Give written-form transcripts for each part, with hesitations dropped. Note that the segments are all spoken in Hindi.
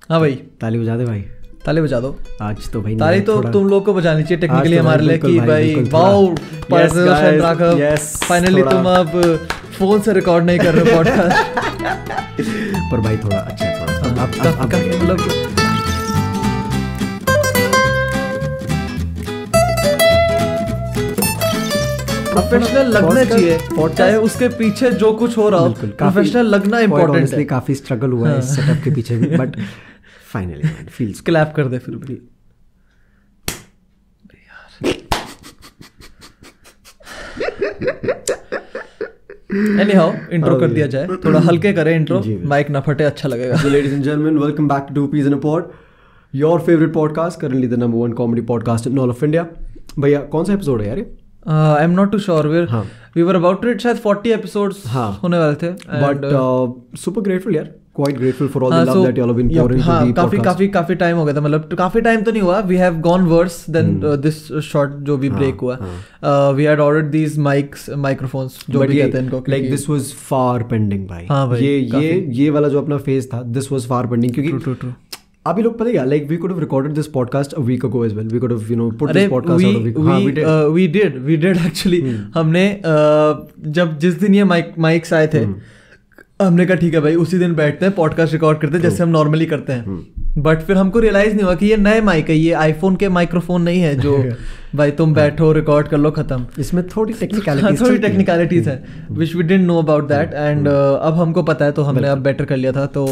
हाँ भाई, ताली बजा दे भाई, ताली बजा दो आज तो भाई। ताली तो तुम लोग को बजानी चाहिए टेक्निकली हमारे लिए कि भाई वाओ फाइनली तुम अब फोन से रिकॉर्ड नहीं कर रहे पॉडकास्ट। पर भाई थोड़ा अच्छा है, थोड़ा अब मतलब प्रोफेशनल लगना चाहिए, चाहे उसके पीछे जो कुछ हो रहा हो, प्रोफेशनल लगना इम्पोर्टेंट है। काफी स्ट्रगल हुआ है इस सेटअप के पीछे भी, बट फाइनली फील्स। क्लैप कर दे फिर भी एनीहाउ इंट्रो कर दिया जाए, थोड़ा हल्के करें इंट्रो, माइक ना फटे, अच्छा लगेगा। So ladies and gentlemen, welcome back to Two Peas in a Pod, your favorite podcast, currently the number one comedy podcast in all of India. भैया कौन सा एपिसोड है यार ये? I am not too sure, we were about to, शायद 40 एपिसोड्स होने वाले थे, बट सुपर ग्रेटफुल यार, quite grateful for all the love that you all have been pouring into the podcast. काफी टाइम हो गया था, मतलब काफी टाइम तो नहीं हुआ, we have gone worse than this short जो भी break हुआ। We had ordered these microphones जो भी कहते हैं इनको, like this was far pending भाई। हाँ भाई, ये वाला जो अपना फेज था, this was far pending, क्योंकि True. अभी लोग पता है, like we could have recorded this podcast a week ago as well. We could have put this podcast out a week. We did actually। हमने जब जिस दिन ये mics आए थे, हमने कहा ठीक है भाई उसी दिन बैठते हैं पॉडकास्ट रिकॉर्ड करते हैं जैसे हम नॉर्मली करते हैं। बट फिर हमको रियलाइज नहीं हुआ कि ये नए माइक है, ये आईफोन के माइक्रोफोन नहीं है जो भाई तुम बैठो रिकॉर्ड कर लो खत्म। इसमें थोड़ी टेक्निकलिटीज है which we didn't know about that, and अब हमको पता है तो हमने अब बेटर कर लिया था। तो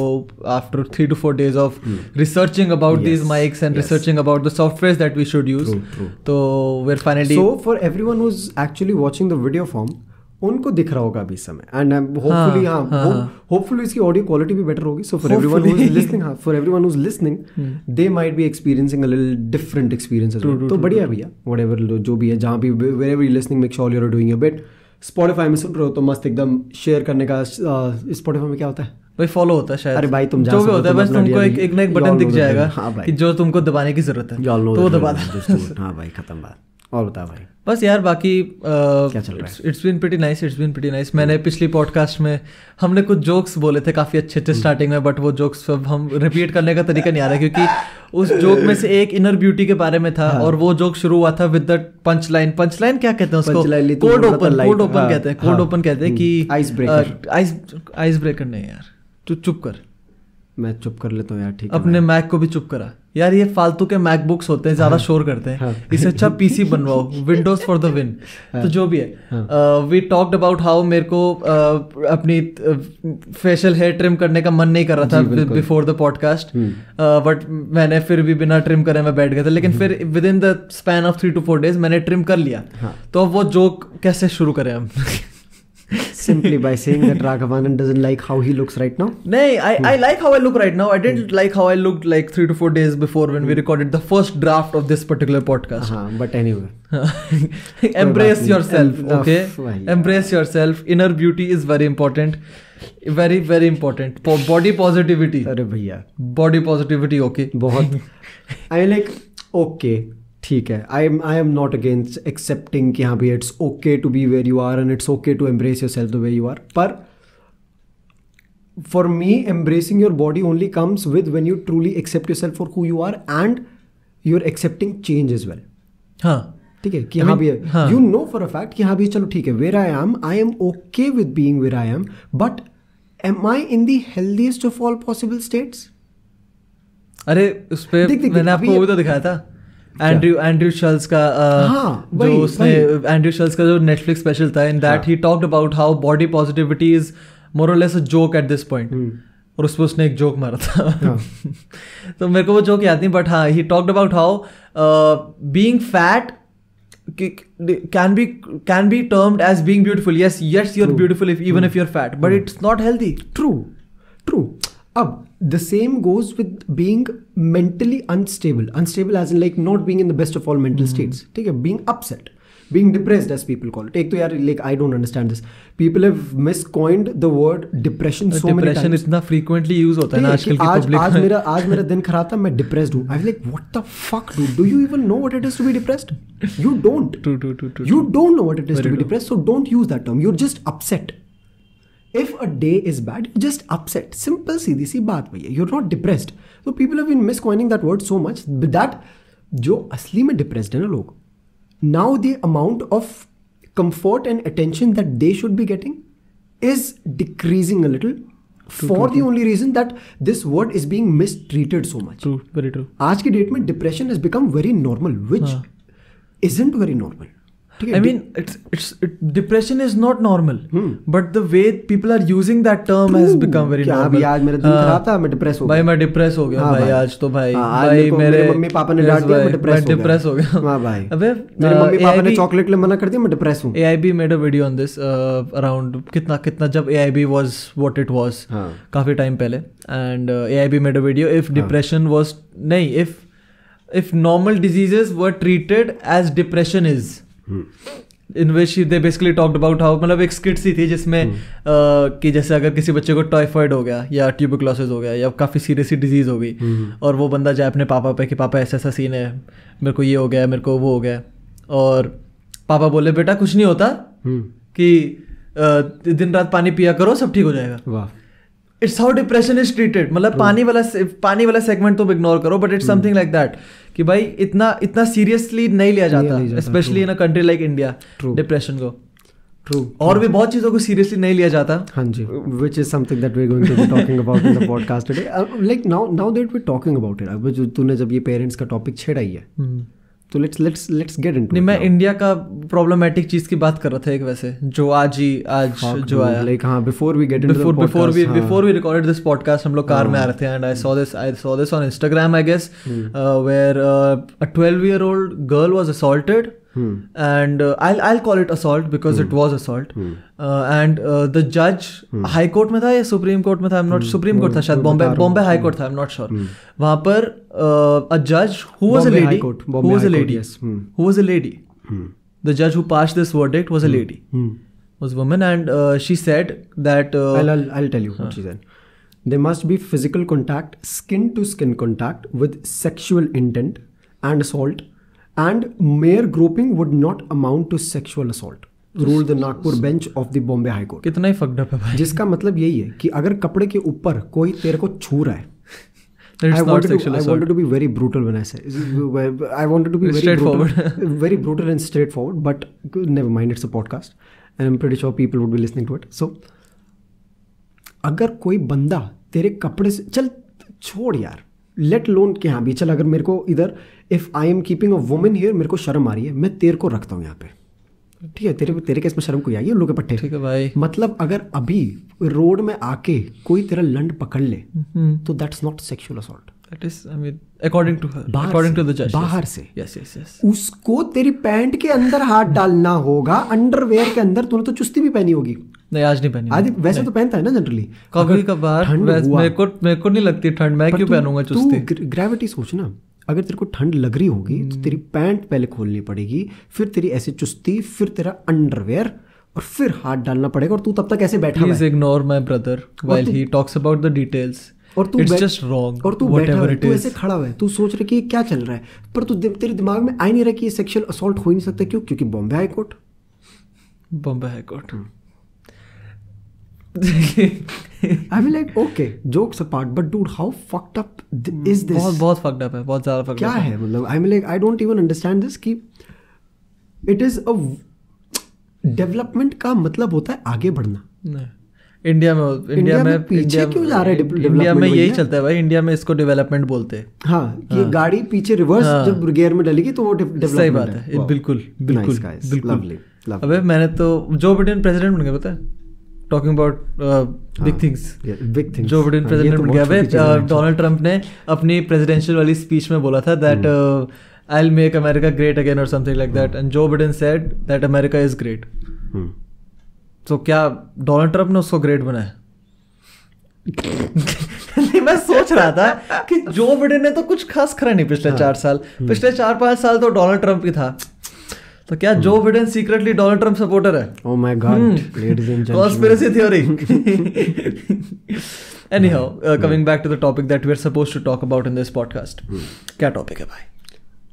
after 3 to 4 days of researching about these mics and researching about the software that we should use, तो we are finally. So for everyone who is actually watching the video form, उनको दिख रहा होगा अभी इस समय, एंड होपफुली होपफुली इसकी ऑडियो क्वालिटी भी बेटर होगी। So for everyone who is listening they might be experiencing a little different experience. तो बढ़िया भैया, व्हाटएवर जो भी है, जहाँ भी wherever you listening, make sure you are doing your bit. Spotify में सुन रहे हो तो मस्त एकदम शेयर करने का। स्पॉटिफाई में क्या होता है भाई? फॉलो होता है शायद। अरे भाई तुम जो भी होता है बस तुमको एक ना एक बटन दिख जाएगा कि जो तुमको दबाने की जरूरत है, तो वो दबा दो। हाँ भाई, खत्म बात। और बता भाई बस यार, बाकी क्या चल रहा है? It's been pretty nice. मैंने पिछली पॉडकास्ट में हमने कुछ जोक्स बोले थे काफ़ी अच्छे स्टार्टिंग में, बट वो जोक्स अब हम रिपीट करने का तरीका नहीं आ रहा, क्योंकि उस जोक में से एक इनर ब्यूटी के बारे में था। और वो जोक शुरू हुआ था विद द पंच लाइन क्या कहते हैं उसको? कोड ओपन कहते हैं कि आइस ब्रेकर नहीं यार, तू चुप कर। मैं चुप कर लेता हूँ यार, ठीक है। अपने मैक को भी चुप करा यार, ये फालतू के मैकबुक्स होते हैं, ज्यादा शोर करते हैं। इससे अच्छा पीसी बनवाओ, विंडोज फॉर द विन। तो जो भी है, वी टॉक्ड अबाउट हाउ मेरे को अपनी फेशियल हेयर ट्रिम करने का मन नहीं कर रहा था बिफोर द पॉडकास्ट, बट मैंने फिर भी बिना ट्रिम करे मैं बैठ गया था। लेकिन फिर with in the span of 3 to 4 days मैंने ट्रिम कर लिया। तो अब वो जोक कैसे शुरू करें हम? Simply by saying that Raghavan doesn't like how he looks right now. Nee, I like how I look right now. I didn't like how I looked like 3 to 4 days before when we recorded the first draft of this particular podcast. But anyway. Embrace yourself, okay? Embrace yourself. Inner beauty is very important. Very, very important. Body positivity. अरे भैया. Body positivity, okay. बहुत. I like, okay. ठीक है, I am not against accepting कि हाँ भैया it's okay to be where you are and it's okay to embrace your self the way you are. पर for me embracing your body only comes with when you truly accept your self for who you are and you are accepting change as well. हाँ ठीक है, कि हाँ भैया you know for a fact कि हाँ भैया चलो ठीक है, where I am okay with being where I am, but am I in the healthiest of all possible states? अरे उस पे मैंने आपको वो तो दिखाया था एंड्रयू शल्स का, जो उसने एंड्रयू शल्स का जो नेटफ्लिक्स स्पेशल था, in that he talked about how body positivity is more और less a joke at this point, और उस पर उसने एक जोक मारा था। तो मेरे को वो जोक याद नहीं, बट हाँ ही talked about how being fat can be termed as being beautiful. Yes, you're beautiful even if you're fat, but it's not healthy. True. अब the same goes with being mentally unstable as in like not being in the best of all mental states. ठीक है, being upset, being depressed as people call it. एक तो यार like I don't understand this. People have miscoined the word depression so many times. Depression इतना frequently use होता है ना आजकल की public में. आज मेरा दिन खराब था, मैं depressed हूँ. I was like, what the fuck, dude? Do you even know what it is to be depressed? You don't. True. You don't know what it is to be depressed, so don't use that term. You're just upset. If a day is bad, you're just upset. Simple सीधी सी बात भैया. You're not depressed. So people have been miscoining that word so much that जो असली में depressed है ना लोग, now the amount of comfort and attention that they should be getting is decreasing a little for the only reason that this word is being mistreated so much. True, very true. आज की डेट में depression has become very normal, which isn't very normal. I mean, depression is not normal, but the way people are using that term has become very normal. अभी आज मेरा दिन खराब था, मैं डिप्रेस हो गया. भाई मैं डिप्रेस हो गया भाई आज तो भाई मेरे मम्मी पापा ने डांट दिया, मैं डिप्रेस हो गया. हाँ भाई. अबे मेरे मम्मी पापा ने चॉकलेट ले मना कर दिया, मैं डिप्रेस हूँ. AIB made a video on this around कितना जब AIB was what it was काफी टाइम पहले, and AIB made a video if depression was नहीं if normal diseases were treated as depression is. In which they basically talked about how मतलब एक स्किट सी थी जिसमें कि जैसे अगर किसी बच्चे को टाइफाइड हो गया या ट्यूबरक्लोसिस हो गया या काफ़ी सीरियस सी डिजीज़ हो गई और वो बंदा जाए अपने पापा पे कि पापा ऐसा सीन है, मेरे को ये हो गया, मेरे को वो हो गया, और पापा बोले बेटा कुछ नहीं होता कि दिन रात पानी पिया करो सब ठीक हो जाएगा. वाह. It's how depression is treated. मतलब पानी वाला सेगमेंट तुम इग्नोर करो, but it's something like that कि भाई इतना सीरियसली नहीं लिया जाता, specially in a country like India depression को. ट्रू. और भी बहुत चीज़ों को सीरियसली नहीं लिया जाता. हाँ जी. Which is something that we're going to be talking about in the podcast today. Like now that we're talking about it, अब जो तूने जब ये पेरेंट्स का टॉपिक छेड़ा ही है, तो let's get into. नहीं, मैं इंडिया का प्रॉब्लमेटिक चीज की बात कर रहा था एक, वैसे जो आज जो आया. Like हाँ, before we get into the podcast, before we recorded this podcast, हम लोग कार में आ रहे थे, and I saw this on Instagram, I guess, where a 12-year-old girl was assaulted. And I'll call it assault because it was assault. And the judge high court में था या सुप्रीम कोर्ट में था, I'm not, सुप्रीम कोर्ट था शायद, बॉम्बे हाई कोर्ट था, I'm not sure. वहाँ पर a judge who was a lady, the judge who passed this verdict was a lady, was a woman, and she said that I'll tell you what she said. There must be physical contact, skin to skin contact with sexual intent and assault. And mere groping would not amount to sexual assault, ruled the Nagpur bench of the Bombay High Court. कितना ही fucked up है भाई. जिसका मतलब यही है कि अगर कपड़े के ऊपर कोई तेरे को छू रहा है, I wanted to be very brutal when I say. I wanted to be very straightforward, very brutal and straightforward. But never mind, it's a podcast, and I'm pretty sure people would be listening to it. So, अगर कोई बंदा तेरे कपड़े से, चल छोड़ यार, लेट लोन के हाँ भी चल, अगर मेरे को इधर if I am keeping a woman here, मेरे को शर्म आ रही है, मैं तेरे को रखता हूँ यहाँ पे, ठीक है, तेरे केस में शर्म कोई आई है, लोग के पट्टे, ठीक है भाई. मतलब अगर अभी रोड में आके कोई तेरा लंड पकड़ ले तो that's not sexual assault. That is, I mean, according to her, according to the judge. बाहर से. Yes. उसको तेरी पैंट के अंदर हाथ डालना होगा, अंडरवेयर के अंदर. तूने तो चुस्ती भी पहनी होगी. नहीं, आज नहीं पहनी. आज वैसे नहीं. तो पहनता है ना जनरली. कभी कभार. मेरे को नहीं लगती ठंड, मैं क्यों पहनूंगा चुस्ती. ग्रेविटी सोचना, अगर तेरे को ठंड लग रही होगी तो तेरी पैंट पहले खोलनी पड़ेगी, फिर तेरी ऐसे चुस्ती, फिर तेरा अंडरवेयर, और फिर हाथ डालना पड़ेगा, और तू तब तक ऐसे बैठा है. Please ignore my brother while he talks about the details. और तू just wrong, और तू बैठा है, तू ऐसे खड़ा हुआ है, तू सोच रहे कि क्या चल रहा है, पर तू तेरे दिमाग में आ ही नहीं रहा कि ये सेक्सुअल असॉल्ट हो ही नहीं सकता. क्यों? क्योंकि Bombay high court. I mean like okay, jokes apart, but dude, how fucked up is this? बहुत fucked up है, बहुत ज़्यादा fucked up. क्या है मतलब? I mean like I don't even understand this कि it is a development का मतलब होता है आगे बढ़ना. नहीं, इंडिया में पीछे क्यों जा रहा है? इंडिया में यही चलता है भाई, इंडिया में इसको डेवलपमें बोलते हैं. हाँ, कि गाड़ी पीछे रिवर्स जब गियर में डलेगी तो वो डेवलपमेंट. सही बात है, बिल्कुल. अबे मैंने तो जो बिडेन प्रेसिडेंट बन गया, पता है, talking about big things. Joe Biden president बन गया. अबे डोनाल्ड ट्रंप ने अपनी प्रेसिडेंशियल वाली स्पीच में बोला था that I'll make America great again or something like that, and Joe Biden said that America is great. तो क्या डोनाल्ड ट्रंप ने उसको ग्रेट बनाया? नहीं, मैं सोच रहा था कि जो बिडेन ने तो कुछ खास करा नहीं पिछले 4 साल. पिछले 4-5 साल तो डोनाल्ड ट्रंप ही था. तो क्या Joe Biden secretly Donald Trump supporter है? Oh my God, ladies and gentlemen. Conspiracy theory. Anyhow, coming back to the topic that we're supposed to talk about in this podcast. क्या टॉपिक है भाई?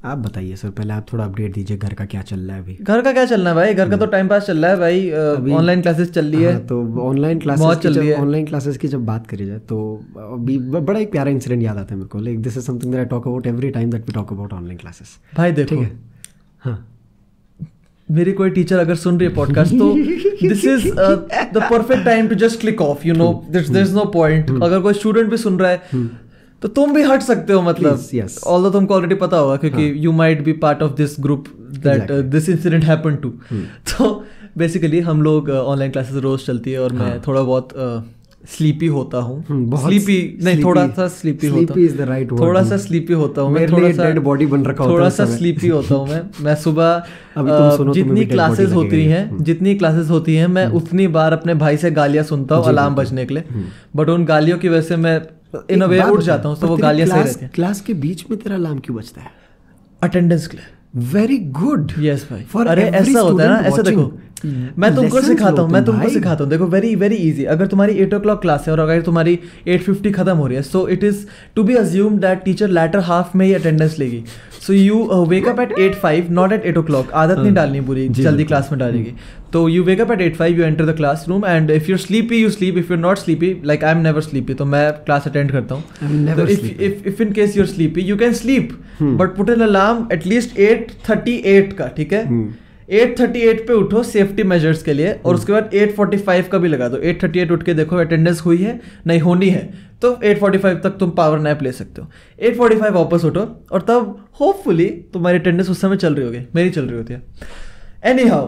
आप बताइए सर, पहले आप थोड़ा अपडेट दीजिए, घर का क्या चल रहा है अभी? घर का क्या चलना है भाई, घर का तो टाइम पास चल रहा है भाई, ऑनलाइन क्लासेस चल रही है। तो ऑनलाइन क्लासेस की जब बात करी जाए तो अभी बड़ा एक प्यारा इंसिडेंट याद आता है मेरे को। Like this is something that I talk about every time that we talk about online classes. भाई देखो, ठीक है, हाँ, मेरी कोई टीचर अगर सुन रही है पॉडकास्ट तो this is the perfect time to just click off, you know, there is no point. अगर कोई स्टूडेंट भी सुन रहा है तो तुम भी हट सकते हो, मतलब ऑल्दो तुमको ऑलरेडी पता होगा क्योंकि you might be part of this group that this incident happened to. तो बेसिकली हम लोग ऑनलाइन क्लासेस रोज चलती है और मैं थोड़ा बहुत स्लीपी होता हूँ, स्लीपी नहीं, थोड़ा सा स्लीपी होता हूँ, थोड़ा सा स्लीपी होता हूँ मैं, थोड़ा सा डेड बॉडी बन रखा होता है, थोड़ा सा स्लीपी होता हूँ मैं सुबह जितनी क्लासेस होती हैं मैं उतनी बार अपने भाई से गालियाँ सुनता हूँ अलार्म बजने के लिए, बट उन गालियों की वजह से मैं इन अ वे उठ जाता हूँ, तो वो गालियाँ सही रहती हैं। क्लास के बीच में तेरा अलार्म क्यों बजता है? अटेंडेंस के लिए। Very good. यस भाई, अरे ऐसा होता है ना, ऐसा देखो मैं तुमको सिखाता हूँ, देखो वेरी वेरी इजी। अगर तुम्हारी 8 o'clock क्लास है और अगर तुम्हारी 8:50 खत्म हो रही है, so it is to be assume that teacher later half में ही अटेंडेंस लेगी। So you wake up at 8:05 not at 8 o'clock। आदत नहीं डालनी पूरी जल्दी क्लास में डालेगी। तो you wake up at 8:05, you enter the classroom and if you're sleepy you sleep, if you're not sleepy, like I am never sleepy, तो मैं क्लास अटेंड करता हूँ। If in case you're sleepy you can sleep, but put an alarm at least 8:38 का, ठीक है? 8:38 पे उठो सेफ्टी मेजर्स के लिए, और उसके बाद 8:45 का भी लगा दो। 8:38 उठ के देखो अटेंडेंस हुई है नहीं, होनी है तो 8:45 तक तुम पावर नैप ले सकते हो। 8:45 वापस उठो और तब होपफुली तुम्हारी अटेंडेंस उस समय चल रही होगी, मेरी चल रही होती है। Any how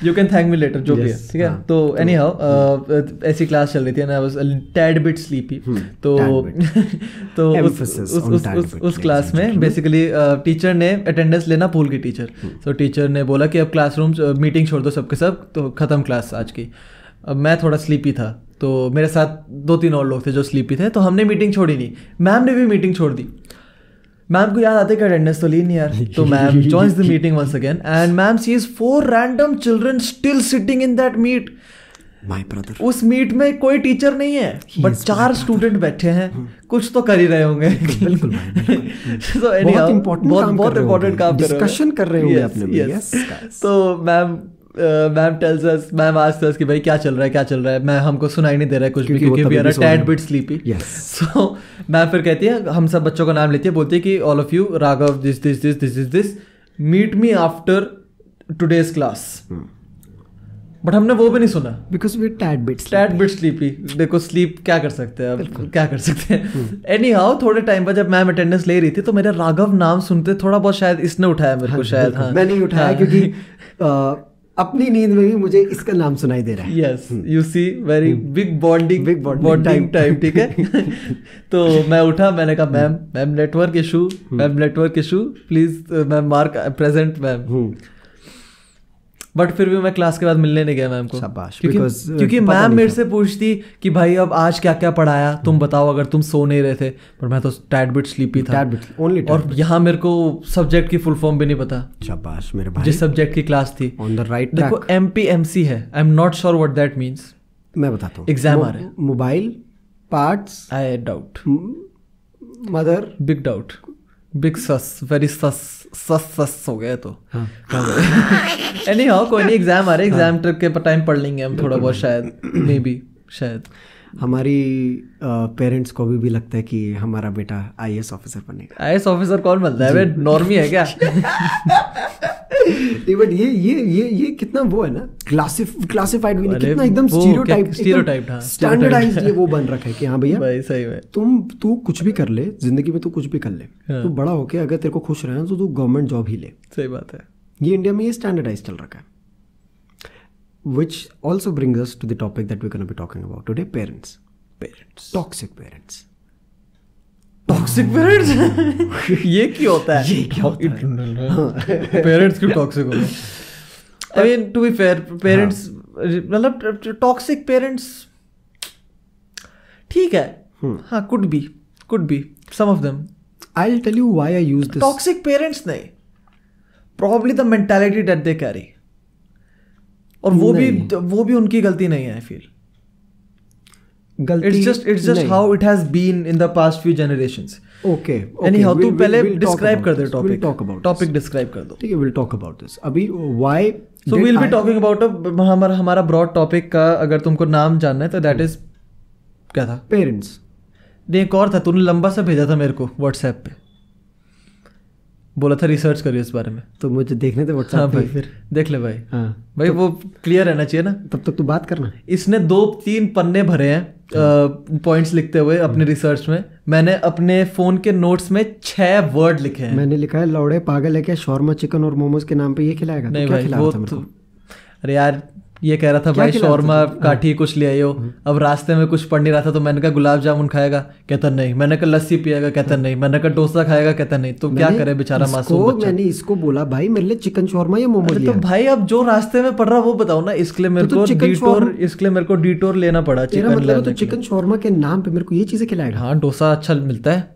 you can thank me later, जो भी है, ठीक है? तो एनी हाउ ऐसी क्लास चल रही थी, आई वाज टैड बिट स्लीपी। तो उस क्लास में बेसिकली टीचर ने अटेंडेंस लेना भूल गई टीचर। तो टीचर ने बोला कि अब क्लासरूम मीटिंग छोड़ दो सबके सब, तो खत्म क्लास आज की। अब मैं थोड़ा स्लीपी था, तो मेरे साथ 2-3 और लोग थे जो स्लीपी थे, तो हमने मीटिंग छोड़ी नहीं। मैम ने भी मीटिंग छोड़ दी। मैम को याद आते कि अटेंडेंस तो ली नहीं यार, तो ma'am joins the meeting once again and ma'am sees 4 random children still sitting in that meet. My brother. उस मीट में कोई टीचर नहीं है, बट 4 स्टूडेंट बैठे हैं, कुछ तो कर ही रहे होंगे। बिल्कुल so बहुत इम्पोर्टेंट काम कर रहे होंगे, डिस्कशन कर रहे होंगे अपने में। तो ma'am tells us, ma'am asks us कि भाई क्या चल रहा है, मैं हमको सुनाई नहीं दे रहा है कुछ भी, क्योंकि we are a tad bit sleepy. So ma'am फिर कहती है, हम सब बच्चों का नाम लेती है, बोलती है कि all of you, Raghav this meet me after today's class. But हमने वो भी नहीं सुना, because we tad bit sleepy. देखो स्लीप क्या कर सकते हैं, अब क्या कर सकते हैं। एनी हाउ थोड़े टाइम बाद जब मैम अटेंडेंस ले रही थी, तो मेरा राघव नाम सुनते थोड़ा बहुत शायद इसने उठाया मेरे को, शायद। हाँ, मैं नहीं उठाया क्योंकि अपनी नींद में भी मुझे इसका नाम सुनाई दे रहा है। Yes, you see, very big bonding time, ठीक है? तो मैं उठा, मैंने कहा ma'am network issue please, ma'am mark present ma'am. But फिर भी मैं क्लास के बाद मिलने नहीं गया मैम को, क्योंकि मैम मेरे से पूछती कि भाई अब आज क्या क्या पढ़ाया, तुम बताओ, अगर तुम सो नहीं रहे थे। पर मैं तो टैड बिट स्लीपी था, और यहाँ मेरे को सब्जेक्ट की फुल फॉर्म भी नहीं पता। शाबाश मेरे भाई, जिस सब्जेक्ट की क्लास थी। On the right track. देखो MPMC है, I am not sure what that means. मैं बताता हूँ, एग्जाम आ रहे हैं। Mobile parts, I doubt, mother, big doubt, big sauce, very सस हो गया। तो एनी हाउ कोई नहीं, एग्जाम आ रहे, एग्जाम के टाइम पढ़ लेंगे हम थोड़ा बहुत, शायद मे बी, शायद। हमारी पेरेंट्स को भी लगता है कि हमारा बेटा IAS ऑफिसर बनेगा। IAS ऑफिसर कौन बनता है? नॉर्मी है क्या? बट ये कितना वो है ना, क्लासिफाइड भी नहीं, कितना एकदम स्टीरियोटाइप, स्टैंडर्डाइज्ड ये वो बन रखा है कि हाँ भैया भाई सही में तू कुछ भी कर ले जिंदगी में, तू कुछ भी कर ले, तू बड़ा होके अगर तेरे को खुश रहना तो तू गवर्नमेंट जॉब ही ले। सही बात है। ये इंडिया में ये स्टैंडर्डाइज चल रखा है। Which also brings us to the topic that we're going to be talking about today, parents. Toxic parents. ये क्यों होता है? पेरेंट्स क्यों टॉक्सिक होते हैं? I mean, to be fair, parents मतलब टॉक्सिक पेरेंट्स ठीक है, हाँ, could be some of them. I'll tell you why I use this. Toxic parents नहीं, probably the mentality that they carry. और वो भी उनकी गलती नहीं है, आई फील। गलती, it's just how it has been in the past few generations. Okay. Anyhow, तू पहले we'll talk describe about कर दे this. topic. We'll talk about topic this. describe कर दो. ठीक है, we'll talk about this. अभी why So we'll be talking about हमारा broad topic का अगर तुमको नाम जानना है तो that is क्या था? Parents. नहीं, एक और था, तूने लंबा सा भेजा था मेरे को WhatsApp पे, बोला था रिसर्च करिए इस बारे में. तो मुझे देखने थे WhatsApp हाँ पे भाई, फिर. देख ले भाई. हाँ भाई तो, वो क्लियर रहना चाहिए ना. तब तक तू बात करना. इसने 2-3 पन्ने भरे हैं पॉइंट्स लिखते हुए अपने रिसर्च में. मैंने अपने फोन के नोट्स में 6 वर्ड लिखे हैं. मैंने लिखा है लौड़े पागल है क्या, शॉर्मा चिकन और मोमोज के नाम पे ये खिलाएगा? नहीं तो क्या भाई, खिला वो रहा था मेरे को? अरे यार ये कह रहा था भाई शौरमा काठी कुछ ले आइयो. अब रास्ते में कुछ पढ़ नहीं रहा था तो मैंने कहा गुलाब जामुन खाएगा, कहता नहीं. मैंने कहा लस्सी पिएगा, कहता नहीं. मैंने कहा डोसा खाएगा, कहता नहीं. तो क्या करे बेचारा मासूम बच्चा. मैंने इसको बोला भाई मेरे लिए चिकन शौरमा या मोमोज लिया. तो भाई अब जो रास्ते में पड़ रहा वो बताओ ना. इसके लिए मेरे को डिटोर लेना पड़ा चिकन. मतलब तो चिकन शौरमा के नाम पे मेरे को ये चीजें खिलाएगा? हाँ, डोसा अच्छा मिलता है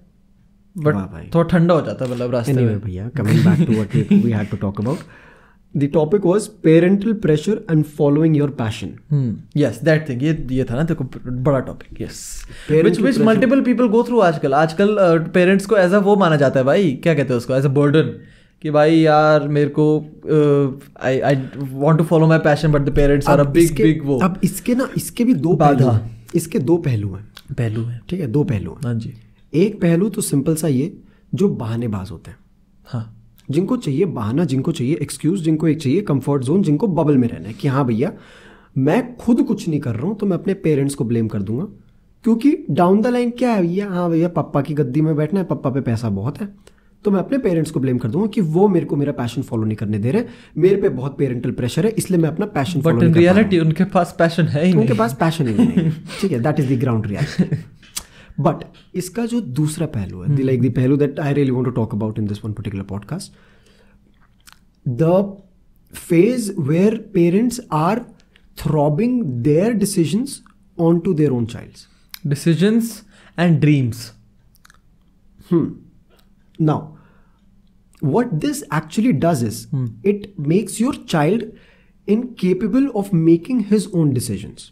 बट थोड़ा ठंडा हो जाता है मतलब रास्ते में. भैया coming back to what we had to talk about. The topic was parental pressure and following your passion. Yes, that thing. ये था ना देखो बड़ा topic. Yes. Which multiple people go through आजकल पेरेंट्स को एज अ वो माना जाता है भाई, क्या कहते हैं उसको, एज अ बर्डन. कि भाई यार मेरे को I want to follow my passion but the parents are a big वो. अब इसके भी दो बाधा, इसके 2 पहलू हैं. ठीक है, 2 पहलू हैं. हाँ जी. एक पहलू तो सिंपल सा ये, जो बहानेबाज होते हैं. हाँ, जिनको चाहिए बहाना, जिनको चाहिए एक्सक्यूज, जिनको एक चाहिए कंफर्ट जोन, जिनको बबल में रहना है कि हाँ भैया मैं खुद कुछ नहीं कर रहा हूँ तो मैं अपने पेरेंट्स को ब्लेम कर दूंगा क्योंकि डाउन द लाइन क्या है भैया, हाँ भैया पापा की गद्दी में बैठना है, पापा पे पैसा बहुत है, तो मैं अपने पेरेंट्स को ब्लेम कर दूंगा कि वो मेरे को मेरा पैशन फॉलो नहीं करने दे रहे, मेरे पे बहुत पेरेंटल प्रेशर है इसलिए मैं अपना पैशन फॉलो नहीं कर रहा हूं. बट इन रियलिटी उनके पास पैशन है ही नहीं. उनके पास पैशन ही नहीं. ठीक है, that is the ground reality. But इसका जो दूसरा पहलू है, लाइक द पहलू that I really want to talk about in this one particular podcast, the phase where parents are throbbing their decisions onto their own child's decisions and dreams. Now what this actually does is it makes your child incapable of making his own decisions.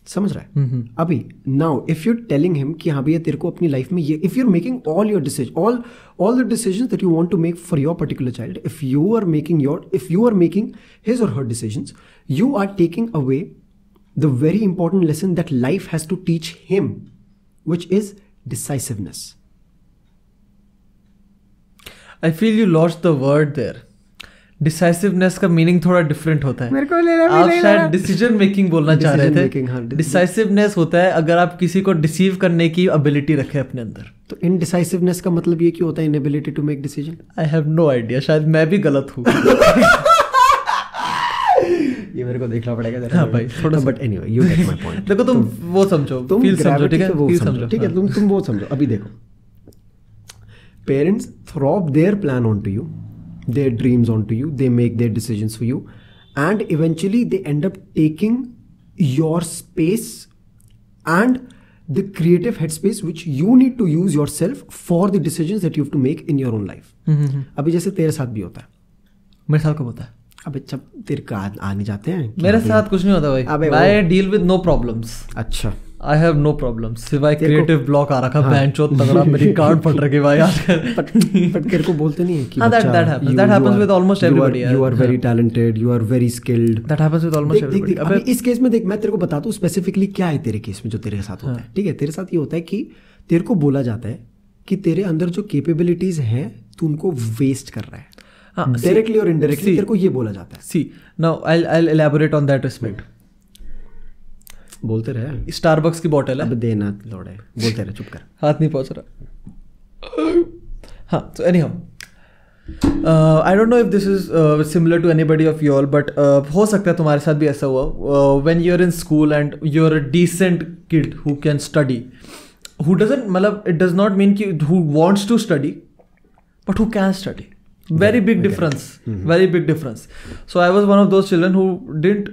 समझ रहा है? अभी now if you telling him कि हाँ भैया तेरे को अपनी लाइफ में ये, if you are making all your decision, all the decisions that you want to make for your particular child, if you are making his or her decisions, you are taking away the very important lesson that life has to teach him, which is decisiveness. I feel you lost the word there. Decisiveness का मीनिंग थोड़ा डिफरेंट होता है. आप शायद डिसीजन मेकिंग बोलना चाह रहे थे. डिसाइसिवनेस होता है अगर आप किसी को डिसीव करने की एबिलिटी रखें अपने अंदर. तो इनडिसाइसिवनेस का मतलब ये क्यों होता है, inability to make decision? I have no idea, शायद मैं भी गलत हूँ. ये मेरे को देखना पड़ेगा जरा. हाँ भाई थोड़ा, but anyway you get my point. देखो तुम वो समझो, तुम फील समझो. ठीक है, फील समझो. ठीक है, तुम वो समझो. अभी देखो, parents throw their plan onto you, their dreams onto you, they make their decisions for you, and eventually they end up taking your space and the creative headspace which you need to use yourself for the decisions that you have to make in your own life. अभी जैसे तेरे साथ भी होता है. मेरे साथ कब होता है? अबे जब तेरे का आने जाते हैं. मेरे साथ कुछ नहीं होता भाई. I deal with no problems. अच्छा, I have no problems. सिवाय क्रिएटिव ब्लॉक आ रखा बैंचोद तगड़ा, मेरी कार्ड फट रही भाई आजकल. but तेरे को बोलते नहीं है कि that happens with almost everybody. You are very talented, you are very skilled. That happens with almost everybody. अबे इस केस में देख, मैं तेरे को बताता हूँ स्पेसिफिकली क्या है तेरे केस में जो तेरे साथ होता है. ठीक है, तेरे साथ ये होता है कि तेरे को बोला जाता है कि तेरे अंदर जो कैपेबिलिटीज हैं तू उनको वेस्ट कर रहा है. डायरेक्टली और इनडायरेक्टली तेरे को ये बोला जाता है. See, now I'll elaborate on that respect. बोलते रहे. स्टारबक्स की बॉटल है. अब देना लौड़े, बोलते रहे, चुप कर. हाथ नहीं पहुंच रहा. हाँ, so anyhow, I don't know if this is similar to anybody of you all, but हो सकता है तुम्हारे साथ भी ऐसा हुआ. When you're in school and you're a decent kid who can study, who doesn't, मतलब it does not mean कि who wants to study, but who can study. Very big difference. Very big difference. So I was one of those children who didn't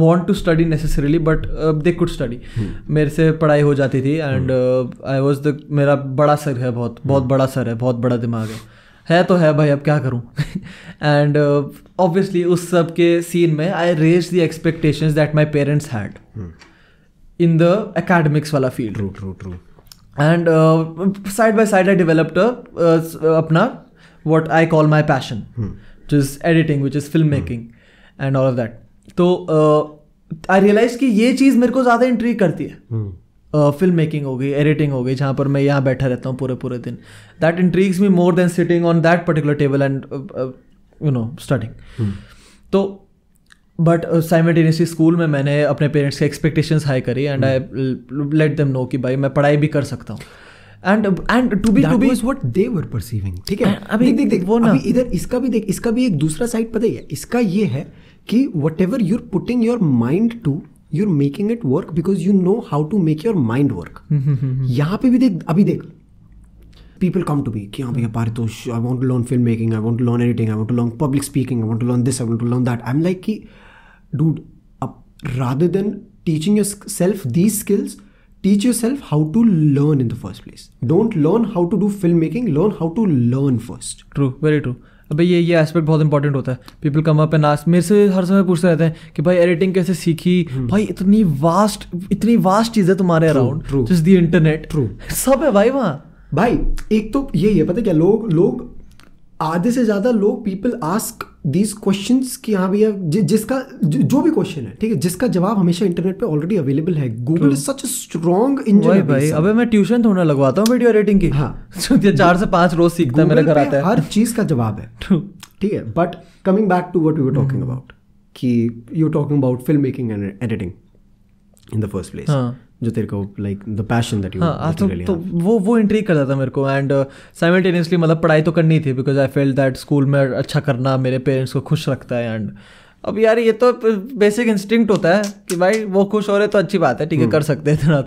want to study necessarily, but they could study. मेरे से पढ़ाई हो जाती थी and I was the, मेरा बड़ा सर है, बहुत बड़ा सर है, बहुत बड़ा दिमाग है तो है भाई, अब क्या करूँ. And obviously उस सब के सीन में I raised the expectations that my parents had. in the academics वाला field. True. And side by side I developed अपना what I call my passion, which is editing, which is filmmaking and all of that. तो I realized कि ये चीज़ मेरे को ज़्यादा इंट्रीग करती है. फिल्म मेकिंग हो गई, एडिटिंग हो गई, जहाँ पर मैं यहाँ बैठा रहता हूँ पूरे दिन. That intrigues me more than sitting on that particular table and studying. तो बट साइमल्टेनियसली स्कूल में मैंने अपने पेरेंट्स के एक्सपेक्टेशंस हाई करी and I let them know कि भाई मैं पढ़ाई भी कर सकता हूँ. And to be what they were perceiving. ठीक है, अभी देख वो ना, इधर इसका भी देख, इसका भी एक दूसरा साइड पता ही है. इसका ये है कि whatever you're putting your mind to, you're making it work because you know how to make your mind work. यहाँ पे भी देख, अभी देख, people come to me कि हाँ भैया Paritosh, I want to learn filmmaking, I want to learn editing, I want to learn public speaking, I want to learn this, I want to learn that. I'm like कि dude, rather than teaching yourself these skills, teach yourself how to learn in the first place. Don't learn how to do filmmaking, learn how to learn first. True, very true. अबे ये एस्पेक्ट बहुत इंपॉर्टेंट होता है. People come up and ask, मेरे से हर समय पूछते रहते हैं कि भाई एडिटिंग कैसे सीखी. भाई इतनी वास्ट चीज़ है तुम्हारे अराउंड, जस्ट द इंटरनेट. सब है भाई वहाँ. भाई एक तो यही है, पता है क्या, लोग आधे से ज़्यादा लोग पीपल आस्क दीज क्वेश्चंस कि हाँ भैया जिसका जो भी क्वेश्चन है, ठीक है, जिसका जवाब हमेशा इंटरनेट पे ऑलरेडी अवेलेबल है. Google is such a strong engine. भाई अबे मैं ट्यूशन थोड़ा लगवाता हूँ वीडियो एडिटिंग की. हाँ 4 से 5 रोज सीखता है, मेरे घर आता है. हर चीज का जवाब है. ठीक है, but coming back to what we were talking about, कि you are talking about film making and editing in the first place, जो तेरे को like the passion that you. तो वो इंट्रीग करता था मेरे को. एंड साइमल्टेनियसली मतलब पढ़ाई तो करनी थी because I felt that school में अच्छा करना मेरे पेरेंट्स को खुश रखता है. एंड अब यार ये तो बेसिक इंस्टिंक्ट होता है कि भाई वो खुश हो रहे तो अच्छी बात है, ठीक है, कर सकते हैं इतना.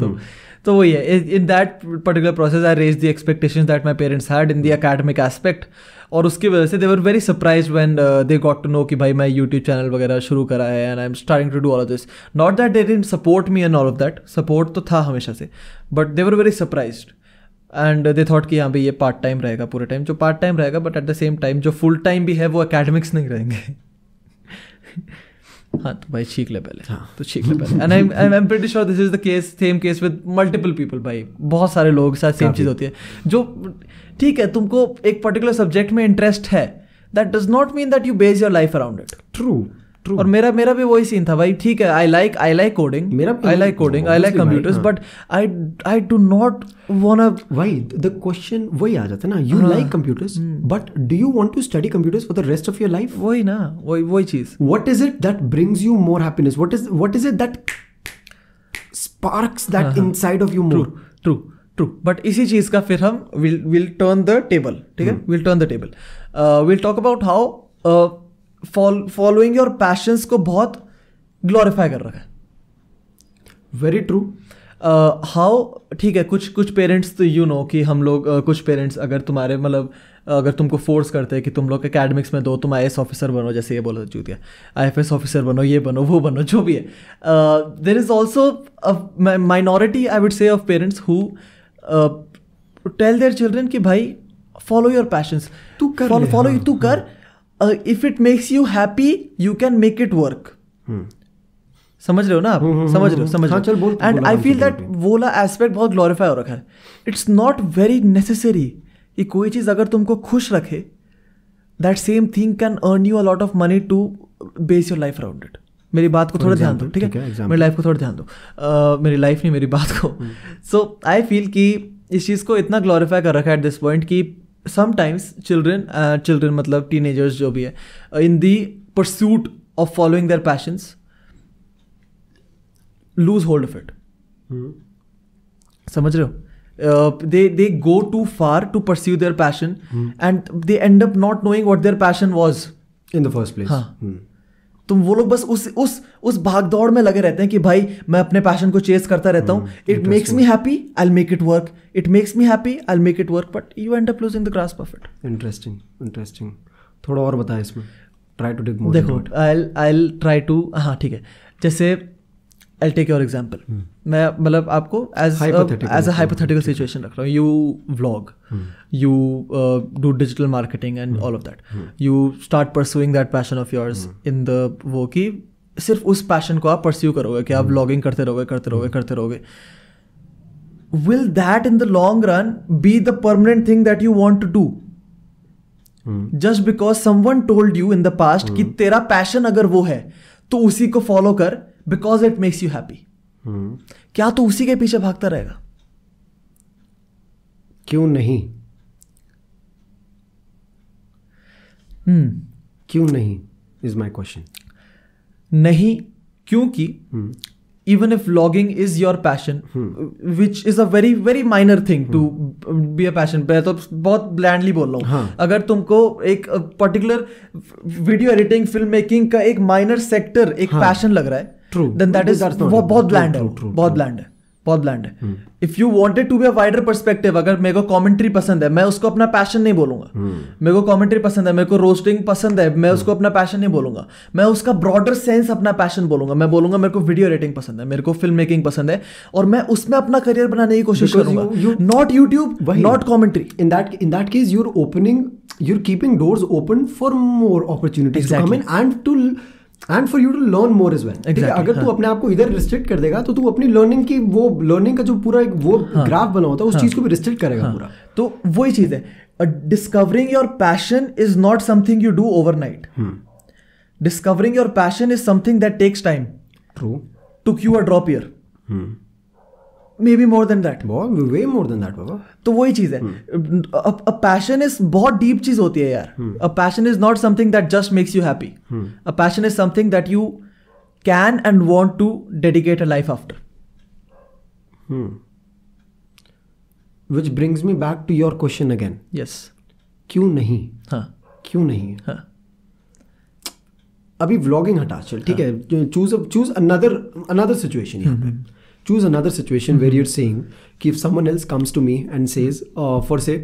तो वही है, in that particular process I raise the expectations that my parents had in the academic aspect. और उसकी वजह से they were very surprise when they got to know कि भाई मैं यूट्यूब चैनल वगैरह शुरू करा है and I am starting to do all of this. Not that they didn't support me and all of that, support तो था हमेशा से, but they were very surprised and they thought कि हाँ भाई ये पार्ट टाइम रहेगा पूरे टाइम, जो पार्ट टाइम रहेगा, but at the same time जो फुल टाइम भी है वो एकेडमिक्स नहीं रहेंगे. हाँ तो भाई छीक ले पहले. हाँ तो छीक ले पहले. And I am pretty sure this is the case, same case with multiple people. भाई बहुत सारे लोगों के साथ सेम चीज़ होती है. जो ठीक है तुमको एक पर्टिकुलर सब्जेक्ट में इंटरेस्ट है, that does not mean that you base your life around it. True. और मेरा भी वही सीन था भाई. ठीक है, I like coding, I like computers, but I do not wanna. भाई द क्वेश्चन वही आ जाता है ना, you like computers but do you want to study computers for the rest of your life? वही ना, वही चीज. What is it that brings you more happiness? What is it that sparks that inside of you more? True. But इसी चीज का फिर हम विल टर्न द टेबल. ठीक है, will turn the table. Will talk about how following your passions को बहुत ग्लोरीफाई कर रखा है. Very true. हाउ, ठीक है, कुछ पेरेंट्स तो यू नो कि हम लोग कुछ पेरेंट्स अगर तुम्हारे मतलब अगर तुमको फोर्स करते हैं कि तुम लोग एकेडमिक्स में दो, तुम IAS ऑफिसर बनो, जैसे ये बोला चूतिया, IFS ऑफिसर बनो, ये बनो, वो बनो, जो भी है. There is also minority I would say of parents who tell their children कि भाई फॉलो योर पैशंस, तू कर. If it makes you happy, you can make it work. समझ रहे हो ना आप? समझ रहे हो. And I feel that वो वाला एस्पेक्ट बहुत ग्लोरीफाई हो रखा है. It's not very necessary कि कोई चीज़ अगर तुमको खुश रखे, that same thing can earn you a lot of money to base your life around it. मेरी बात को थोड़ा ध्यान दो, ठीक है? मेरी लाइफ को थोड़ा ध्यान दो. मेरी लाइफ नहीं, मेरी बात को. So I feel कि इस चीज़ को इतना ग्लोरीफाई कर रखा है at this point कि sometimes children मतलब teenagers जो भी है, in the pursuit of following their passions lose hold of it. समझ रहे हो? They go too far to pursue their passion and they end up not knowing what their passion was in the first place. हाँ. तुम वो लोग बस उस भाग दौड़ में लगे रहते हैं कि भाई मैं अपने पैशन को चेस करता रहता हूँ. It makes me happy, I will make it work. It makes me happy, I will make it work, but you and up losing the grasp of it. Interesting. थोड़ा और बताएं इसमें. ट्राई टू डिग मोर. देखो, आई विल ट्राई टू. हाँ ठीक है, जैसे आई टेक योर एग्जाम्पल. मैं मतलब आपको एज अ हाइपोथेटिकल सिचुएशन रख रहा हूँ. You vlog, you do digital marketing and all of that. You start pursuing that passion of yours in the वो कि सिर्फ उस पैशन को आप परस्यू करोगे कि आप व्लॉगिंग करते रहोगे, will that in the long run be the permanent thing that you want to do? Just because someone told you in the past कि तेरा पैशन अगर वो है तो उसी को फॉलो कर because it makes you happy. क्या तो उसी के पीछे भागता रहेगा? क्यों नहीं? क्यों नहीं is my question. नहीं, क्योंकि even if vlogging is your passion, which is a very very minor thing to be a passion, मैं तो बहुत ब्लैंडली बोल रहा हूँ. हाँ. अगर तुमको एक particular video editing, film making का एक माइनर सेक्टर एक पैशन लग रहा है, then that is बहुत ब्लैंड है, बहुत ब्लैंड है. If you wanted to be a wider perspective, अगर मेरे को कमेंट्री पसंद है, मैं उसको अपना पैशन नहीं बोलूंगा. मेरे को कमेंट्री पसंद है, मेरे को रोस्टिंग पसंद है, मैं उसको अपना पैशन नहीं बोलूंगा. मैं उसका ब्रॉडर सेंस अपना पैशन बोलूंगा. मैं बोलूंगा मेरे को वीडियो एडिटिंग पसंद है, मेरे को फिल्म मेकिंग पसंद है, और मैं उसमें अपना करियर बनाने की कोशिश करूंगा. Not YouTube, not commentary. In that case, you're keeping doors open for more opportunities to come in and for you to learn more as well. Exactly. अगर तू अपने आप को इधर रिस्ट्रिक्ट कर देगा तो तू अपनी लर्निंग का जो पूरा एक वो ग्राफ बना होता है उस चीज को भी रिस्ट्रिक्ट करेगा पूरा. तो वही चीज है. Discovering your passion is not something you do overnight. Discovering your passion is something that takes time. True. Took you a drop year, maybe more than that. way more than that बाबा. तो वही चीज है. A passion is बहुत deep चीज होती है यार. A passion is not something that just makes you happy. A passion is something that you can and want to dedicate a life after. Which brings me back to your question again. Yes. क्यों नहीं? हाँ. क्यों नहीं? हाँ. अभी vlogging हटा चल, ठीक है. Choose another situation यहाँ पे. Choose another situation where you're saying कि if someone else comes to me and says for say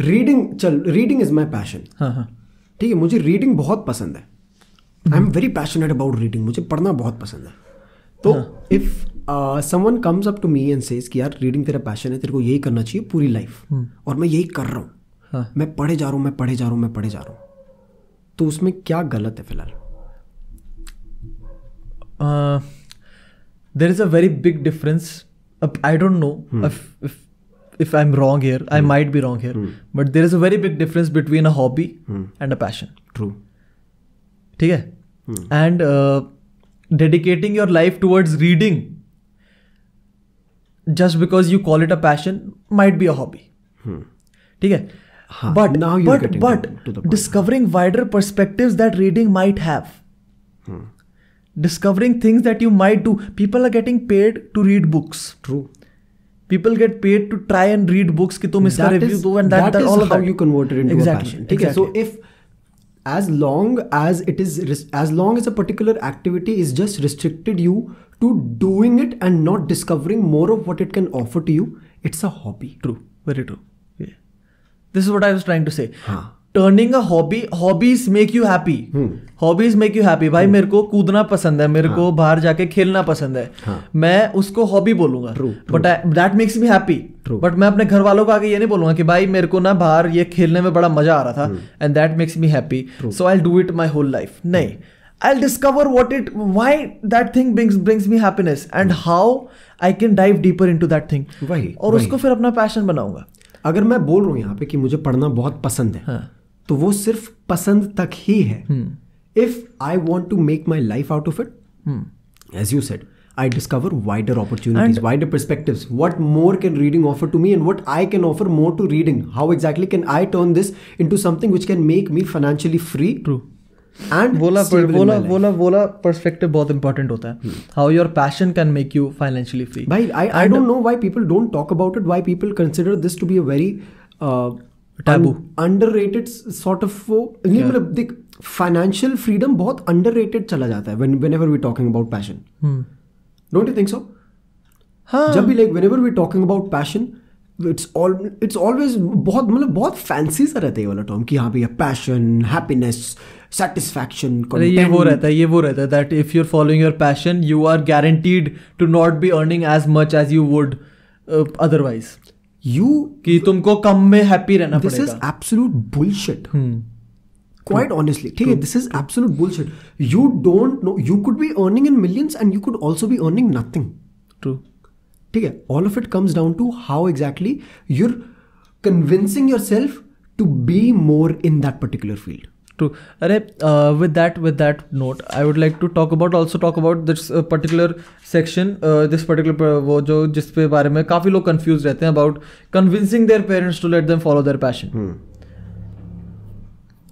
reading is my passion. ठीक है, मुझे reading बहुत पसंद है. I'm very passionate about reading. मुझे पढ़ना बहुत पसंद है. तो if someone comes up to me and says कि यार reading तेरा passion है, तेरे को यही करना चाहिए पूरी लाइफ, और मैं यही कर रहा हूँ, मैं पढ़े जा रहा हूँ, तो उसमें क्या गलत है फिलहाल? There is a very big difference. I don't know if I'm wrong here. I might be wrong here. But there is a very big difference between a hobby and a passion. True. ठीक है? And dedicating your life towards reading just because you call it a passion might be a hobby. ठीक है? But discovering wider perspectives that reading might have. Discovering things that you might do. People are getting paid to read books. True. People get paid to try and read books कि तुम इसका review दो, and that is all how you convert it into a passion. Exactly. So if as long as a particular activity is just restricted you to doing it and not discovering more of what it can offer to you, it's a hobby. True. Very true. Yeah. This is what I was trying to say. हाँ. Turning a hobbies make you happy. Hobbies make you happy. भाई मेरे को कूदना पसंद है, मेरे को बाहर जाके खेलना पसंद है, मैं उसको हॉबी बोलूंगा. But that makes me happy. But मैं अपने घर वालों को आगे ये नहीं बोलूंगा कि भाई मेरे को ना बाहर ये खेलने में बड़ा मजा आ रहा था and that makes me happy, so I do it my whole life. नहीं, I'll discover why that thing brings me happiness and how I can dive deeper into that thing. और उसको फिर अपना पैशन बनाऊंगा. अगर मैं बोल रहा हूँ यहाँ पे कि मुझे पढ़ना बहुत पसंद है, तो वो सिर्फ पसंद तक ही है. If I want to make my life out of it, as you said, I discover wider opportunities, wider perspectives. What more can reading offer to me, and what I can offer more to reading? How exactly can I turn this into something which can make me financially free? True. And बोला perspective बहुत important होता है. How your passion can make you financially free. Bhai, I don't know why people don't talk about it. Why people consider this to be a very taboo, underrated sort of. मतलब देख, financial freedom बहुत underrated चला जाता है whenever we're talking about passion. Don't you think so? हाँ. जब भी whenever we're talking about passion, it's always बहुत fancy सा रहता है ये वाला term कि हाँ भैया passion, happiness, satisfaction, content. ये वो रहता है that if you're following your passion, you are guaranteed to not be earning as much as you would otherwise. कि तुमको कम में हैप्पी रहना पड़ेगा. This is absolute bullshit. Quite honestly, ठीक है, this is absolute bullshit. You don't know. You could be earning in millions and you could also be earning nothing. True. ठीक है, all of it comes down to how exactly you're convincing yourself to be more in that particular field. True. अरे with that note, I would like to talk about this particular section, this particular वो जो जिस पे बारे में काफ़ी लोग confused रहते हैं about convincing their parents to let them follow their passion.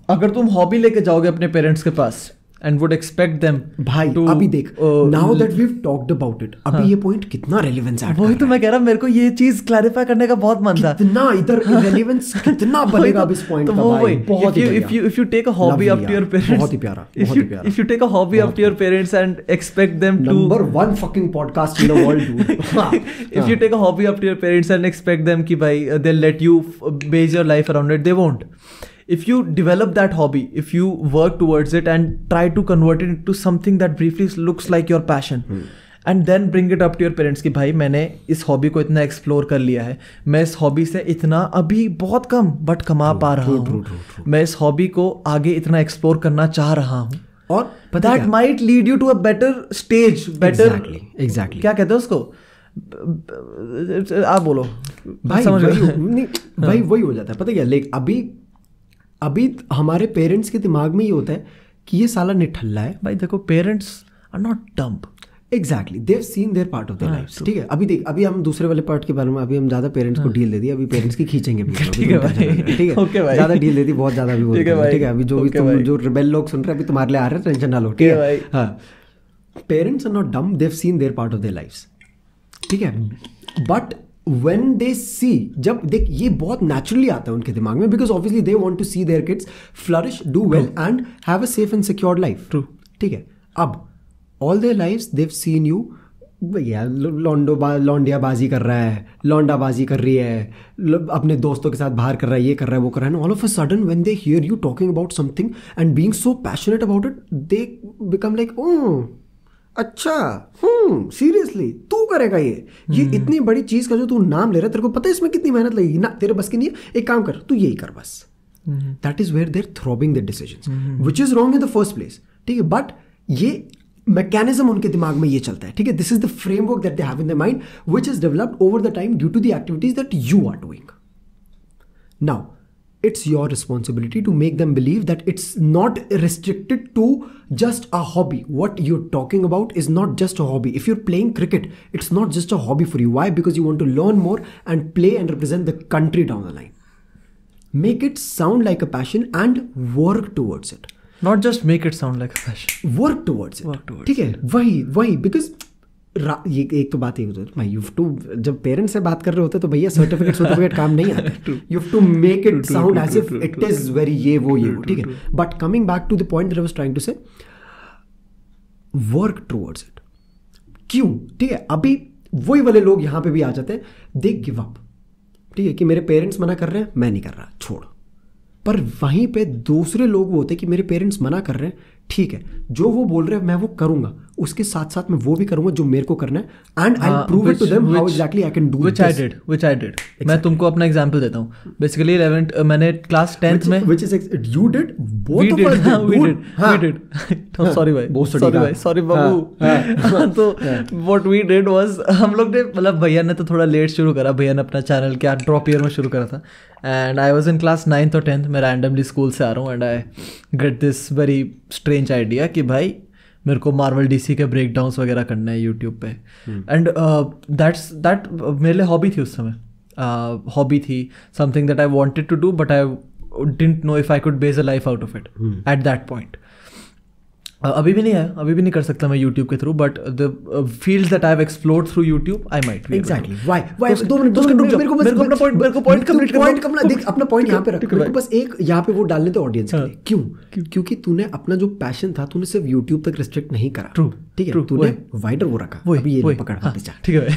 अगर तुम हॉबी लेके जाओगे अपने पेरेंट्स के पास and would expect them भाई to, अभी देख now that we've talked about it, अभी ये पॉइंट कितना रेलेवेंस ऐड वही तो मैं कह रहा, मेरे को ये चीज क्लैरिफाई करने का बहुत मन था, कितना इधर रेलेवेंस कितना बनेगा अब इस पॉइंट का भाई. बहुत ही if you take a hobby up to your parents, बहुत ही प्यारा, बहुत ही प्यारा. if you take a hobby up to your parents and expect them to number one fucking podcast in the world, dude. if you take a hobby up to your parents and expect them कि भाई they'll let you base your life around it, they won't. If you develop that hobby, if you work towards it and try to convert it into something that briefly looks like your passion, and then bring it up to your parents कि भाई मैंने इस हॉबी को इतना एक्सप्लोर कर लिया है, मैं इस हॉबी से इतना अभी बहुत कम बट कमा पा रहा हूँ, मैं इस हॉबी को आगे इतना एक्सप्लोर करना चाह रहा हूँ, और that might lead you to a better stage, better exactly क्या कहते हैं उसको, आप बोलो भाई. भाई वही हो जाता है, पता क्या, लेकिन अभी हमारे पेरेंट्स के दिमाग में ये होता है कि ये साला निठल्ला है. भाई देखो, parents are not dumb. Exactly, they have seen their part of their life. ठीक है, अभी देख, अभी हम दूसरे वाले पार्ट के बारे में, अभी हम ज्यादा पेरेंट्स को डील दे दी, अभी पेरेंट्स की खींचेंगे भी. ठीक है भाई, ठीक है, ज्यादा डील दे दी, बहुत ज्यादा भी बोलते हैं. ठीक है, अभी जो भी तुम जो रिबेल लोग सुन रहे हैं, अभी तुम्हारे लिए आ रहे हैं, टेंशन ना लो. ठीक है, हाँ, parents are not dumb, they have seen their part of their lives. ठीक है, बट when they see, जब देख, ये बहुत naturally आता है उनके दिमाग में, because obviously they want to see their kids flourish, do well and have a safe and secured life. True. ठीक है, अब all their lives they've seen you भैया लौंडिया बाजी कर रहा है, लौंडा बाजी कर रही है, अपने दोस्तों के साथ बाहर कर रहा है, ये कर रहा है, वो कर रहा है, all of a sudden when they hear you talking about something and being so passionate about it, they become like, oh अच्छा, सीरियसली तू करेगा ये इतनी बड़ी चीज का जो तू नाम ले रहा है, तेरे को पता है इसमें कितनी मेहनत लगेगी ना, तेरे बस की नहीं है, एक काम कर, तू यही कर बस. That is where they're throwing their decisions, which is wrong in the first place. ठीक है, बट ये मैकेनिज्म उनके दिमाग में ये चलता है. ठीक है, this is the framework that they have in their mind, which is developed over the time due to the activities that you are doing. Now it's your responsibility to make them believe that it's not restricted to just a hobby. What you're talking about is not just a hobby. If you're playing cricket, it's not just a hobby for you. Why? Because you want to learn more and play and represent the country down the line. Make it sound like a passion and work towards it. Not just make it sound like a passion. Work towards it. ठीक है, वही because ये एक तो बात ही होती है भाई, यू हैव टू, जब पेरेंट्स से बात कर रहे होते तो भैया सर्टिफिकेट काम नहीं आता. You have to make it sound as if it is very ये वो. ठीक है, but coming back to the point that I was trying to say, work towards it. क्यों? ठीक है, अभी वही वाले लोग यहाँ पे भी आ जाते हैं, दे गिव अप. ठीक है, कि मेरे पेरेंट्स मना कर रहे हैं, मैं नहीं कर रहा, छोड़. पर वहीं पे दूसरे लोग होते हैं कि मेरे पेरेंट्स मना कर रहे हैं, ठीक है, जो वो बोल रहे हैं मैं वो करूंगा, उसके साथ साथ मैं वो भी करूंगा जो मेरे को करना है, and I prove it to them how exactly I can do which I did. मैं तुमको अपना एग्जांपल देता हूं. बेसिकली 11th मैंने क्लास 10th में, which is you did, both of us did. Sorry बाबू. तो व्हाट वी डिड वाज, हम लोग ने, मतलब भैया ने तो थोड़ा लेट शुरू करा, भैया ने अपना चैनल क्या ड्रॉप ईयर में शुरू करा था, and I was in class 9th और 10th. मैं रैंडमली स्कूल से आ रहा हूँ and I get this very strange idea कि भाई मेरे को मार्वल डीसी के ब्रेक डाउन्स वगैरह करना है यूट्यूब पे. एंड दैट मेरे लिए हॉबी थी उस समय, हॉबी थी, something that I wanted to do but I didn't know if I could base a life out of it at that point. अभी भी नहीं है, अभी भी नहीं कर सकता मैं यूट्यूब के through, but the fields that I have explored through YouTube I might. Exactly. Why मेरे को पॉइंट कंप्लीट देख, अपना पॉइंट यहाँ पे रख. मेरे को बस एक यहाँ पे वो डालने दो ऑडियंस के लिए. क्यों? क्योंकि तूने अपना जो पैशन था तूने सिर्फ यूट्यूब तक रिस्ट्रिक्ट नहीं करा. ट्रू. ठीक है, तूने वाइडर वो रखा, अभी ये पकड़ वापस जा. ठीक है.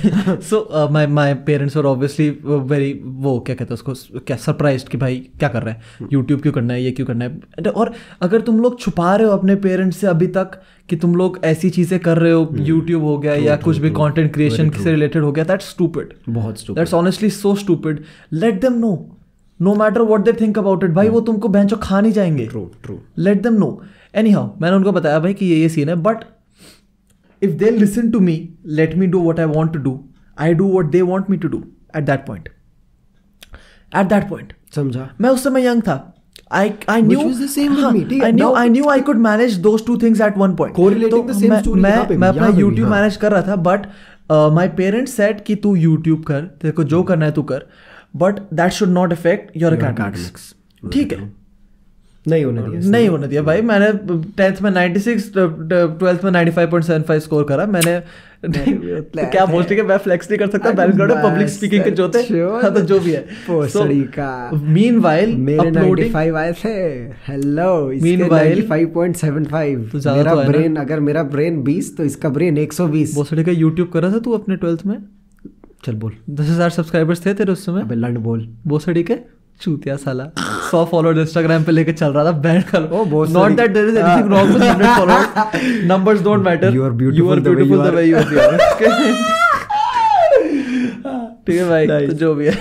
So my parents were obviously very, वो क्या कहते हैं उसको, क्या सरप्राइज्ड कि भाई क्या कर रहा है, यूट्यूब क्यों करना है, ये क्यों करना है. और अगर तुम लोग छुपा रहे हो अपने पेरेंट्स से अभी तक कि तुम लोग ऐसी चीजें कर रहे हो, यूट्यूब हो गया या कुछ भी कंटेंट क्रिएशन से रिलेटेड हो गया, दैट्स स्टूपिड, बहुत stupid. That's honestly so stupid. Let them know no matter what they think about it भाई, वो तुमको बेंचो खा नहीं जाएंगे. True. Let them know. Anyhow मैंने उनको बताया भाई कि ये सीन है, but if they listen to me, let me do what I want to do, I do what they want me to do at that point. समझा. मैं उस समय यंग था. I knew which was the same with me. I knew I could manage those two things at one point. Correlating the same story. मैं अपना YouTube manage कर रहा था, but my parents said कि तू YouTube कर, तेरे को जो करना है तू कर, but that should not affect your academics. ठीक है. नहीं होने दिया भाई. मैंने 10th में 96, 12th में 95.75 स्कोर करा. मैंने क्या मोस्टली के मैं फ्लेक्स नहीं कर सकता, बैकग्राउंड में पब्लिक स्पीकिंग के जो थे. हाँ, तो जो भी है. मीनवाइल मेरे 95 आए थे. हेलो, इसके 95.75. मेरा ब्रेन, अगर मेरा ब्रेन 20 तो इसका ब्रेन 120. भोसड़ी का यूट्यूब कर रहा था तू अपने 12th में? चल बोल. 10,000 सब्सक्राइबर्स थे तेरे उस समय? अबे लंड बोल. भोसड़ी के चूतिया साला 100 फॉलोअर्स इंस्टाग्राम पे लेके चल रहा था. बैठ कर. Not that there is anything wrong with 100 followers. Numbers don't matter. You are beautiful the way you are. ठीक है भाई. तो जो भी है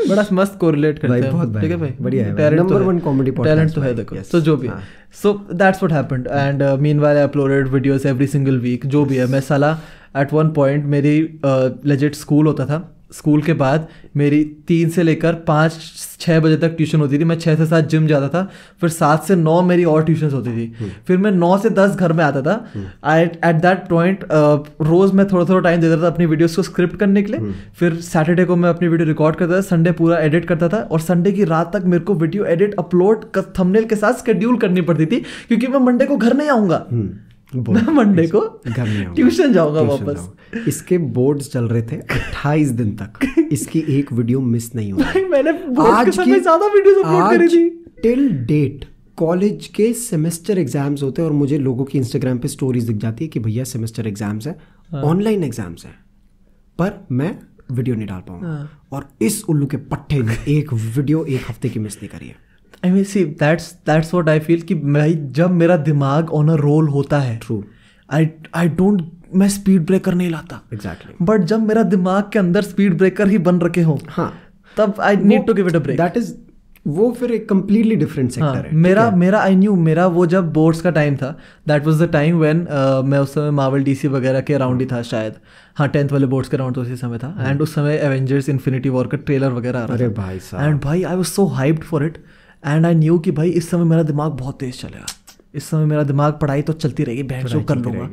बड़ा मस्त कोरिलेट करते हैं. ठीक है भाई, बढ़िया है. Number 1 comedy podcast. टैलेंट तो है देखो. तो जो भी है, so that's what happened. And meanwhile I uploaded videos every single week. जो भी है, मैं साला एट वन पॉइंट मेरी लेजिट स्कूल होता था. स्कूल के बाद मेरी 3 से लेकर 5-6 बजे तक ट्यूशन होती थी. मैं 6 से 7 जिम जाता था. फिर 7 से 9 मेरी और ट्यूशन होती थी. फिर मैं 9 से 10 घर में आता था. आई एट दैट पॉइंट रोज़ मैं थोड़ा टाइम देता था अपनी वीडियोस को स्क्रिप्ट करने के लिए. फिर सैटरडे को मैं अपनी वीडियो रिकॉर्ड करता था. संडे पूरा एडिट करता था. और संडे की रात तक मेरे को वीडियो एडिट अपलोड थंबनेल के साथ शेड्यूल करनी पड़ती थी, क्योंकि मैं मंडे को घर नहीं आऊँगा. मैं मंडे को ट्यूशन जाऊंगा वापस. इसके बोर्ड्स चल रहे थे 28 दिन तक. इसकी एक वीडियो मिस नहीं हुई. मैंने आज के ज्यादा वीडियोस अपलोड करी थी. टिल डेट कॉलेज के सेमेस्टर एग्जाम्स होते हैं और मुझे लोगों की इंस्टाग्राम पे स्टोरीज दिख जाती है कि भैया सेमेस्टर एग्जाम्स है, ऑनलाइन एग्जाम्स है, पर मैं वीडियो नहीं डाल पाऊंगा. और इस उल्लू के पट्टे ने एक वीडियो एक हफ्ते की मिस नहीं करी है. I mean, see, that's what I feel कि भाई जब मेरा दिमाग ऑन अ रोल होता है, True. I don't, मैं स्पीड ब्रेकर नहीं लाता. Exactly. बट जब मेरा दिमाग के अंदर स्पीड ब्रेकर ही बन रखे हो, हाँ, तब I need to give it a break. That is वो फिर एक कंप्लीटली डिफरेंट सेक्टर है. मेरा आई न्यू मेरा वो जब बोर्ड्स का टाइम था, that was the time when मैं उस समय मार्वल डीसी वगैरह के अराउंड ही था शायद. हाँ, 10th वाले बोर्ड्स के अराउंड तो उसी समय था. एंड उस समय एवेंजर्स इन्फिनिटी वॉर का ट्रेलर वगैरह आ रहा था. अरे भाई साहब. एंड भाई I was so hyped for it. And I knew कि भाई इस समय मेरा दिमाग बहुत तेज चलेगा. इस समय मेरा दिमाग पढ़ाई तो चलती रहेगी, बहन जो कर लूँगा,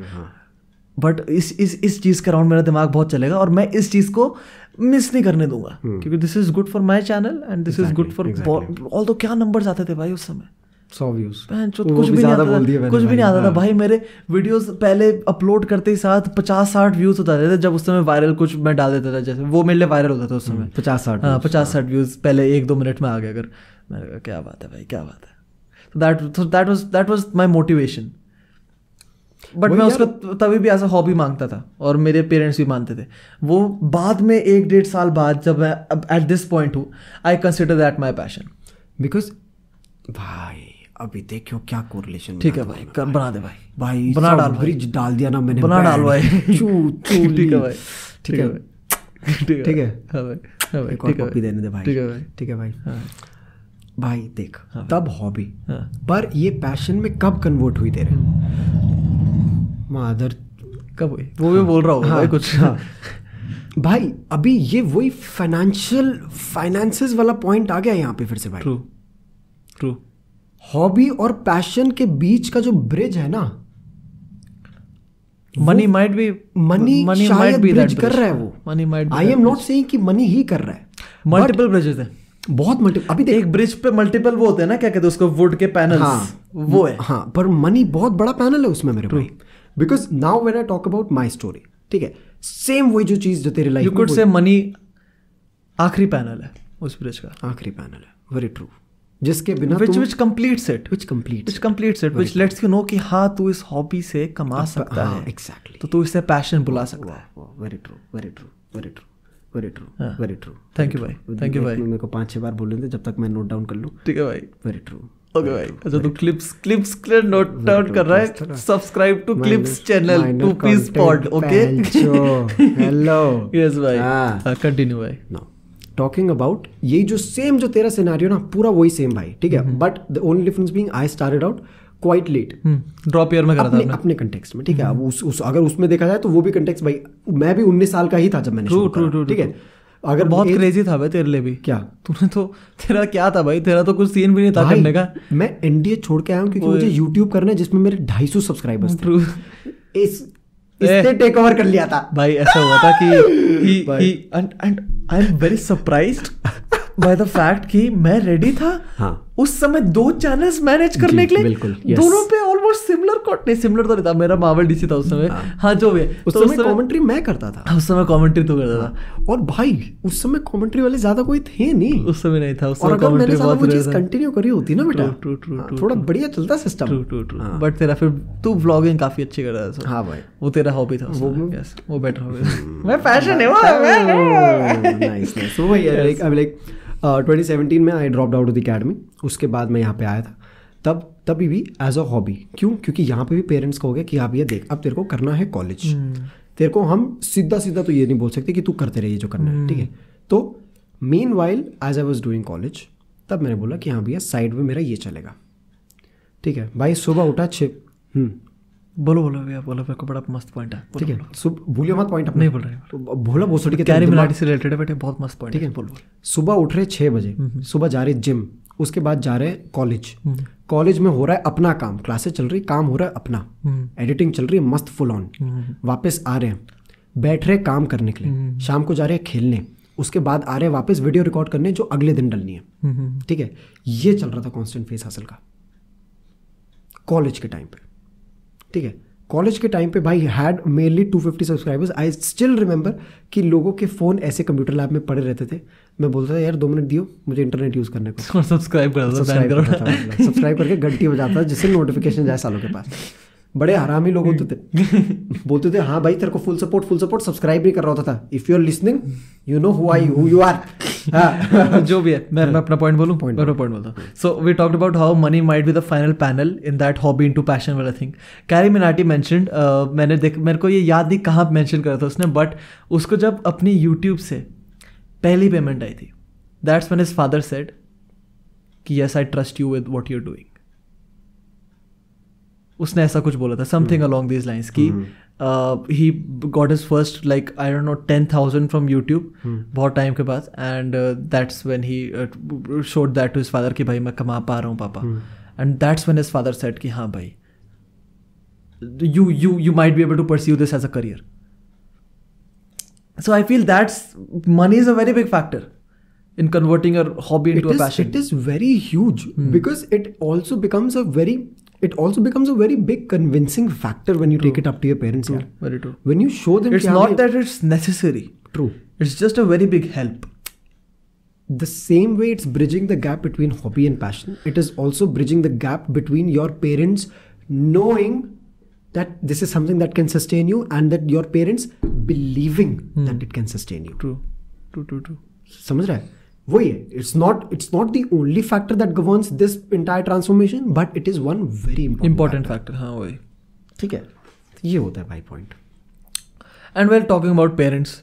बट इस चीज़ के अराउंड मेरा दिमाग बहुत चलेगा और मैं इस चीज़ को मिस नहीं करने दूंगा, क्योंकि this is good for my channel and this is good for all. तो क्या नंबर्स आते थे भाई उस समय? 100 व्यूज. कुछ भी नहीं आता था भाई. मेरे वीडियोस पहले अपलोड करते ही साथ 50-60 व्यूज होता थे. जब उस समय वायरल कुछ मैं डाल देता था, जैसे वो मेरे लिए वायरल होता था उस समय. 50-60 व्यूज पहले 1-2 मिनट में आ गए. अगर मैंने क्या बात है भाई, क्या बात है. So that was my motivation. But मैं उसको तभी भी एज अ हॉबी मांगता था और मेरे पेरेंट्स भी मानते थे. वो बाद में 1-1.5 साल बाद जब मैं एट दिस पॉइंट हूँ, I consider that my passion. Because भाई अभी देखो क्या कोरिलेशन. ठीक है भाई, बना दे भाई बना डाल. ब्रिज डाल दिया ना मैंने. बना डाल भाई. ठीक है भाई. ठीक है ठीक है. हाँ भाई, एक और कॉपी देने दे भाई. ठीक है भाई. भाई देख, तब हॉबी, पर ये पैशन में कब कन्वर्ट हुई तेरे? मादर कब हुई वो भी बोल रहा हूँ भाई कुछ. भाई अभी ये वही फाइनेंसेस वाला पॉइंट आ गया यहाँ पे फिर से भाई. ट्रू. हॉबी और पैशन के बीच का जो ब्रिज है ना, मनी शायद ब्रिज कर रहा है वो. आई एम नॉट सेइंग कि मनी ही कर रहा है. मल्टीपल ब्रिजेस है, बहुत मल्टीपल. अभी एक ब्रिज पे मल्टीपल वो होते हैं ना, क्या कहते हैं उसको, वुड के पैनल्स. हाँ, वो है. हाँ, पर मनी बहुत बड़ा पैनल है उसमें मेरे भाई. Because now when I talk about my story, ठीक है, सेम वही जो चीज जो तेरे life you could say money आखिरी पैनल है उस ब्रिज का. आखिरी पैनल है. Very true. जिसके बिना which completes it, which lets you know कि हाँ तू इस हॉबी से कमा सकता है. Exactly. तो तू इसे पैशन बुला सकता है. Very true. Thank you भाई. मेरे को 5-6 बार बोल रहे थे जब तक मैं नोट डाउन कर लूँ. ठीक है भाई. Very true. ओके भाई. अच्छा तू क्लिप्स नोट डाउन कर रहा है. Subscribe to clips channel 2 piece pod. Okay. Hello. Yes भाई. कंटिन्यू भाई. नो, टॉकिंग अबाउट ये जो सेम जो तेरा सिनेरियो ना पूरा वही सेम भाई, ठीक है, but the only difference being I started out quite late, drop year में करा था अपने कंटेक्स्ट में, ठीक है। अब अगर उसमें देखा जाए तो वो भी कंटेक्स्ट भाई, मैं भी 19 साल का ही था जब मैंने शुरू करा, ठीक है। अगर बहुत क्रेजी था भाई तेरे लिए भी। क्या तूने तो, तेरा क्या था भाई, तेरा तो कुछ सीन भी नहीं था करने का। मैं एनडीए छोड़ के आया हूँ क्योंकि मुझे यूट्यूब करना है जिसमें मेरे 250 सब्सक्राइबर्स थे। इसने टेक ओवर कर लिया था भाई। ऐसा हुआ था कि and I am very surprised by the fact कि मैं रेडी था। हाँ। उस समय 2 चैनल्स मैनेज करने के लिए, बिल्कुल, दोनों पे ऑलमोस्ट सिमिलर नहीं, सिमिलर तो नहीं था, मेरा मार्वल डीसी था उस समय। हाँ जो भी उस समय कमेंट्री मैं करता था, उस समय कमेंट्री तो करता था। और भाई उस समय कमेंट्री वाले ज्यादा कोई थे नहीं, उस समय नहीं था। उस और समय अगर मैंने बहुत वो चीज कंटिन्यू करी होती ना बेटा, थोड़ा बढ़िया चलता सिस्टम। बट तेरा फिर तू व्लॉगिंग काफी अच्छी कर रहा था। हाँ भाई, वो तेरा हॉबी था, वो बेटर हॉबी। मैं पैशन है वो। Nice nice. सो भाई लाइक 2017 में I dropped out of the academy. उसके बाद मैं यहाँ पे आया था, तभी भी एज अ हॉबी। क्यों? क्योंकि यहाँ पे भी पेरेंट्स को हो गया कि आप ये देख, अब तेरे को करना है कॉलेज, तेरे को हम सीधा सीधा तो ये नहीं बोल सकते कि तू करते रहिए जो करना है, ठीक है। तो meanwhile as I was doing college, तब मैंने बोला कि हाँ भैया साइड में मेरा ये चलेगा, ठीक है भाई। सुबह उठा 6 बोलो भैया, बोलो, मेरे को बड़ा मस्त पॉइंट है, ठीक है। भूलियो मत पॉइंट अपना। नहीं बोल रहे, तो भोला भोसड़ी के कैरी मिलाटी से रिलेटेड है बेटे, बहुत मस्त पॉइंट, ठीक है। बोलो। सुबह उठ रहे 6 बजे, सुबह जा रहे जिम, उसके बाद जा रहे कॉलेज, कॉलेज में हो रहा है अपना काम, क्लासेस चल रही, काम हो रहा है अपना, एडिटिंग चल रही है मस्त फुल ऑन, वापस आ रहे हैं, बैठ रहे काम करने के लिए, शाम को जा रहे हैं खेलने, उसके बाद आ रहे हैं वापस वीडियो रिकॉर्ड करने जो अगले दिन डलनी है, ठीक है। ये चल रहा था कॉन्स्टेंट फेस हासिल का कॉलेज के टाइम पे, ठीक है। कॉलेज के टाइम पे भाई had mainly 250 subscribers. I still remember कि लोगों के फ़ोन ऐसे कंप्यूटर लैब में पड़े रहते थे, मैं बोलता था यार 2 मिनट दियो मुझे इंटरनेट यूज़ करने को, सब्सक्राइब करके घंटी बजाता था जिससे नोटिफिकेशन जाए सालों के पास। बड़े हरामी लोग होते थे, बोलते थे हाँ भाई तेरे को फुल सपोर्ट, सब्सक्राइब नहीं कर रहा होता था। If you are listening you know who you are. जो भी है, मैं अपना पॉइंट बोलूं, मैं पॉइंट बोलता हूँ। So we talked about how money might be the final panel in that hobby into passion वाला थिंग। कैरी मिनाटी मेंशन्ड, मेरे को ये याद नहीं कहाँ मेंशन करा था उसने, बट उसको जब अपनी यूट्यूब से पहली पेमेंट आई थी, that's when his father said कि yes I trust you with what you are doing. उसने ऐसा कुछ बोला था, समथिंग अलोंग दीज लाइन्स कि he got his first like I don't know 10,000 from YouTube बहुत टाइम के बाद, and that's when he showed that to his father कि भाई मैं कमा पा रहा हूँ पापा, and that's when his father said कि हाँ भाई you might be able to pursue this as a career. So I feel that's money is a very big factor in converting your hobby into a passion. It is very huge because it also becomes a very big convincing factor when you take it up to your parents. True. Very true. When you show them, it's not that it's necessary. True. It's just a very big help. The same way it's bridging the gap between hobby and passion, it is also bridging the gap between your parents knowing that this is something that can sustain you and that your parents believing that it can sustain you. True. समझ रहा है? वही है. It's not the only factor that governs this entire transformation, but it is one very important factor. हाँ वही. ठीक है. ये होता है भाई point. And we're talking about parents.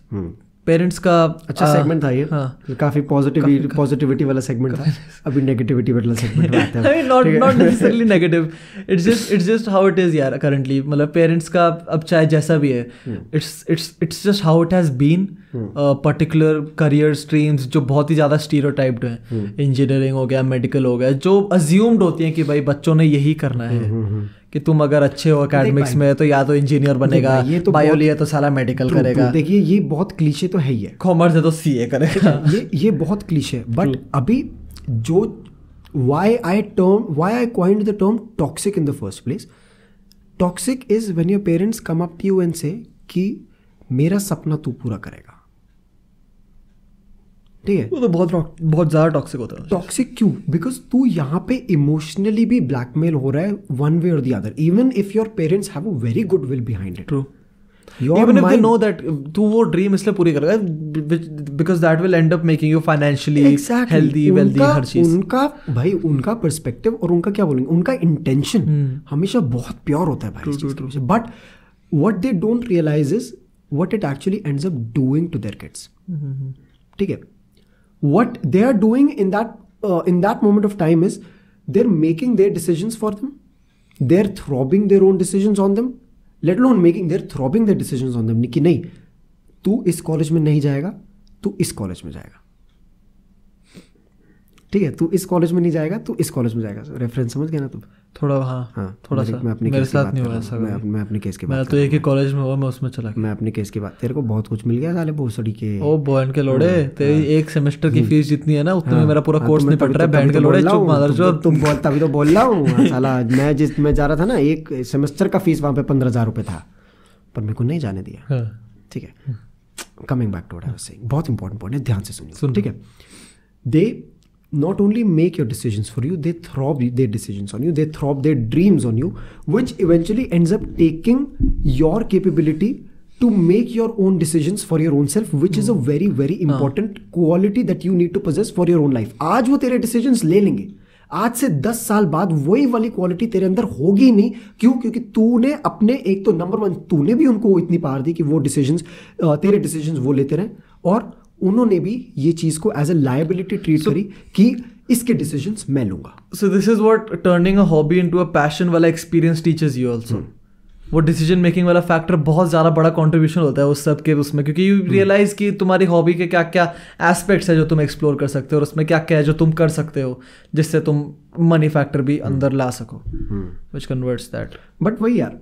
Parents का अच्छा सेगमेंट था ये. हाँ. काफी पॉजिटिविटी वाला सेगमेंट था. अभी नेगेटिविटी वाला सेगमेंट आता है. Not necessarily negative. It's just how it is यार करंटली. मतलब पेरेंट्स का अब चाहे जैसा भी है, it's just how it has been. Particular career streams जो बहुत ही ज़्यादा स्टीरियोटाइप्ड हैं, इंजीनियरिंग हो गया, मेडिकल हो गया, जो अज्यूम्ड होती हैं कि भाई बच्चों ने यही करना है, कि तुम अगर अच्छे हो एकेडमिक्स में तो या तो इंजीनियर बनेगा, बायो लिया तो साला मेडिकल करेगा. देखिए ये बहुत क्लीशे तो है ही है. कॉमर्स है तो सीए करेगा. ये बहुत क्लीशे है. बट अभी जो why I coined the term toxic in the first place. Toxic is when your parents come up to you and say कि मेरा सपना तू पूरा करेगा. ठीक है. वो तो बहुत ज़्यादा टॉक्सिक होता है. टॉक्सिक क्यों? बिकॉज तू यहाँ पे इमोशनली भी ब्लैकमेल हो रहा है वन वे और the other, even if your parents have a very good will behind it. True. Even if they know that तू वो ड्रीम इसलिए पूरी करेगा because that will end up making you financially healthy, wealthy, हर चीज. उनका पर्सपेक्टिव और उनका क्या बोलेंगे, उनका इंटेंशन हमेशा बहुत प्योर होता है भाई. But what they don't realize is what it actually ends up doing to their kids. ठीक है. what they are doing in that moment of time is they're making their decisions for them, they're throbbing their own decisions on them, let alone they're throbbing their decisions on them कि नहीं तू इस कॉलेज में नहीं जाएगा, तू इस कॉलेज में जाएगा, ठीक है, तू इस कॉलेज में नहीं जाएगा, तू इस कॉलेज में जाएगा. रेफरेंस समझ गया ना तुम? थोड़ा हाँ थोड़ा सा मेरे साथ नहीं हुआ ऐसा. मैं अपने केस की बात, मैं तो एक ही कॉलेज में हुआ, मैं उसमें चला गया. मैं अपने केस की बात, तेरे को बहुत कुछ मिल गया साले भोसड़ी के. ओ बॉयन के लोड़े, तेरी एक सेमेस्टर की फीस जितनी है ना उतने में मेरा पूरा कोर्स नहीं पड़ रहा है. बैंड के लोड़े चुप मादर जो तुम बोल, तभी तो बोल रहा हूँ साला. मैं जा रहा था ना, एक सेमेस्टर का फीस वहाँ पे 15,000 रुपये था, पर मेरे को नहीं जाने दिया. ठीक है, coming back to what I was saying, बहुत इंपॉर्टेंट पॉइंट है, ध्यान से सुनिए. ठीक है, दे not only make your decisions for you, they throb their decisions on you, they throb their dreams on you, which eventually ends up taking your capability to make your own decisions for your own self, which is a very very important quality that you need to possess for your own life. आज वो तेरे decisions ले लेंगे, आज से 10 साल बाद वही वाली क्वालिटी तेरे अंदर होगी नहीं. क्यों? क्योंकि तूने अपने, एक तो नंबर 1 तूने भी उनको इतनी पावर दी कि वो डिसीजंस, तेरे डिसीजंस वो लेते रहे, और उन्होंने भी ये चीज को एज अ लायबिलिटी ट्रीट करी कि इसके डिसीजंस मैं लूंगा. So this is what turning a hobby into a passion वाला एक्सपीरियंस टीचर्स यू आल्सो. वो डिसीजन मेकिंग वाला फैक्टर बहुत ज़्यादा बड़ा कंट्रीब्यूशन होता है उस सब के उसमें, क्योंकि यू रियलाइज कि तुम्हारी हॉबी के क्या क्या एस्पेक्ट्स है जो तुम एक्सप्लोर कर सकते हो, और उसमें क्या क्या है जो तुम कर सकते हो जिससे तुम मनी फैक्टर भी अंदर ला सको, व्हिच कन्वर्ट्स दैट. बट वही यार,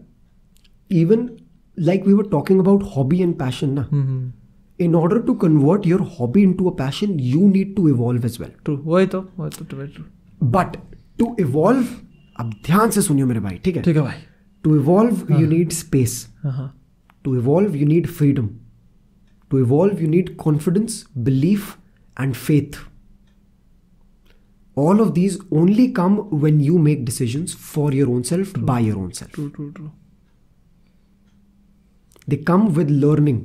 even like we were talking about hobby and passion ना, in order to convert your hobby into a passion, you need to evolve as well. True. वही तो true. But to evolve, अब ध्यान से सुनियो मेरे भाई, ठीक है? ठीक है भाई. To evolve, you need space. To evolve, you need freedom. To evolve, you need confidence, belief, and faith. All of these only come when you make decisions for your own self, by your own self. True. They come with learning.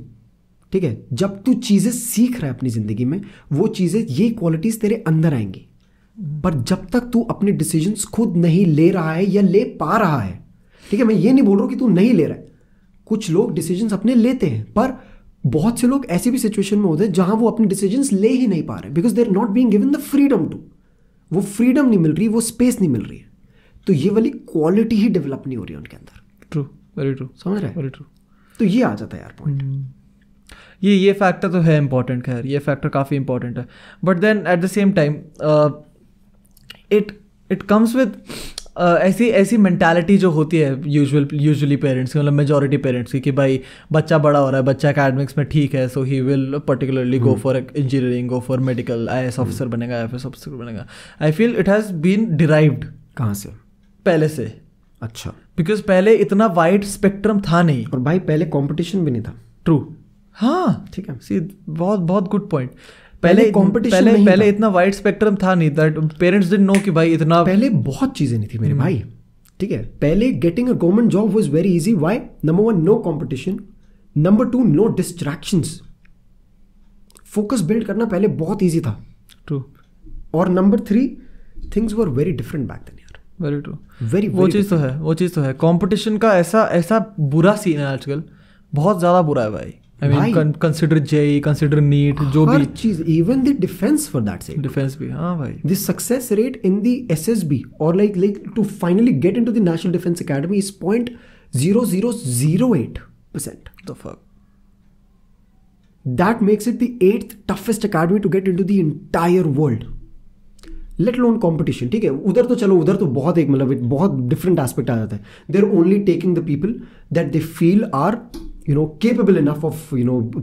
ठीक है, जब तू चीजें सीख रहा है अपनी जिंदगी में, वो चीजें, ये क्वालिटीज तेरे अंदर आएंगी. पर जब तक तू अपने डिसीजंस खुद नहीं ले रहा है या ले पा रहा है, ठीक है, मैं ये नहीं बोल रहा हूं कि तू नहीं ले रहा है, कुछ लोग डिसीजंस अपने लेते हैं, पर बहुत से लोग ऐसी भी सिचुएशन में होते हैं जहां वो अपने डिसीजंस ले ही नहीं पा रहे, because they are not being given the freedom to. वो फ्रीडम नहीं मिल रही, वो स्पेस नहीं मिल रही है, तो ये वाली क्वालिटी ही डेवलप नहीं हो रही है उनके अंदर. ट्रू, वेरी ट्रू, समझ रहे हैं? Very true. तो ये आ जाता है यार पॉइंट. ये फैक्टर तो है इंपॉर्टेंट, खैर ये फैक्टर काफ़ी इंपॉर्टेंट है, but then at the same time it comes with ऐसी मेंटालिटी जो होती है यूजुअली पेरेंट्स की, मतलब मेजॉरिटी पेरेंट्स की, कि भाई बच्चा बड़ा हो रहा है, बच्चा एकेडमिक्स में ठीक है, so he will particularly go for engineering, go for medical, IAS officer बनेगा, IFS ऑफिसर बनेगा. I feel it has been derived. कहाँ से? पहले से. अच्छा. बिकॉज पहले इतना वाइड स्पेक्ट्रम था नहीं, और भाई पहले कॉम्पिटिशन भी नहीं था. ट्रू. हाँ ठीक है, सी बहुत गुड पॉइंट. पहले कंपटीशन, पहले इतना वाइड स्पेक्ट्रम था नहीं, दैट पेरेंट्स डिडंट नो कि भाई इतना, पहले बहुत चीजें नहीं थी मेरे भाई. ठीक है, पहले getting a government job was very easy. Why? Number 1 no competition, number 2 no distractions. Focus build करना पहले बहुत इजी था. ट्रू. और number 3 things were very different back then यार. Very true. वेरी वो चीज़ तो है. कंपटीशन का ऐसा बुरा सीन है आजकल, बहुत ज़्यादा बुरा है भाई. I mean, consider JEE, consider NEET, जो भी चीज, even the defense for that sake. Defense भी, हाँ भाई. The success rate in the SSB or like to finally get into the National Defense Academy is 0.0008%. The fuck. That makes it the 8th toughest academy to get into the entire world. Let alone competition. ठीक है, उधर तो बहुत एक मतलब बहुत different aspect आ जाता है. They're only taking the people that they feel are capable enough of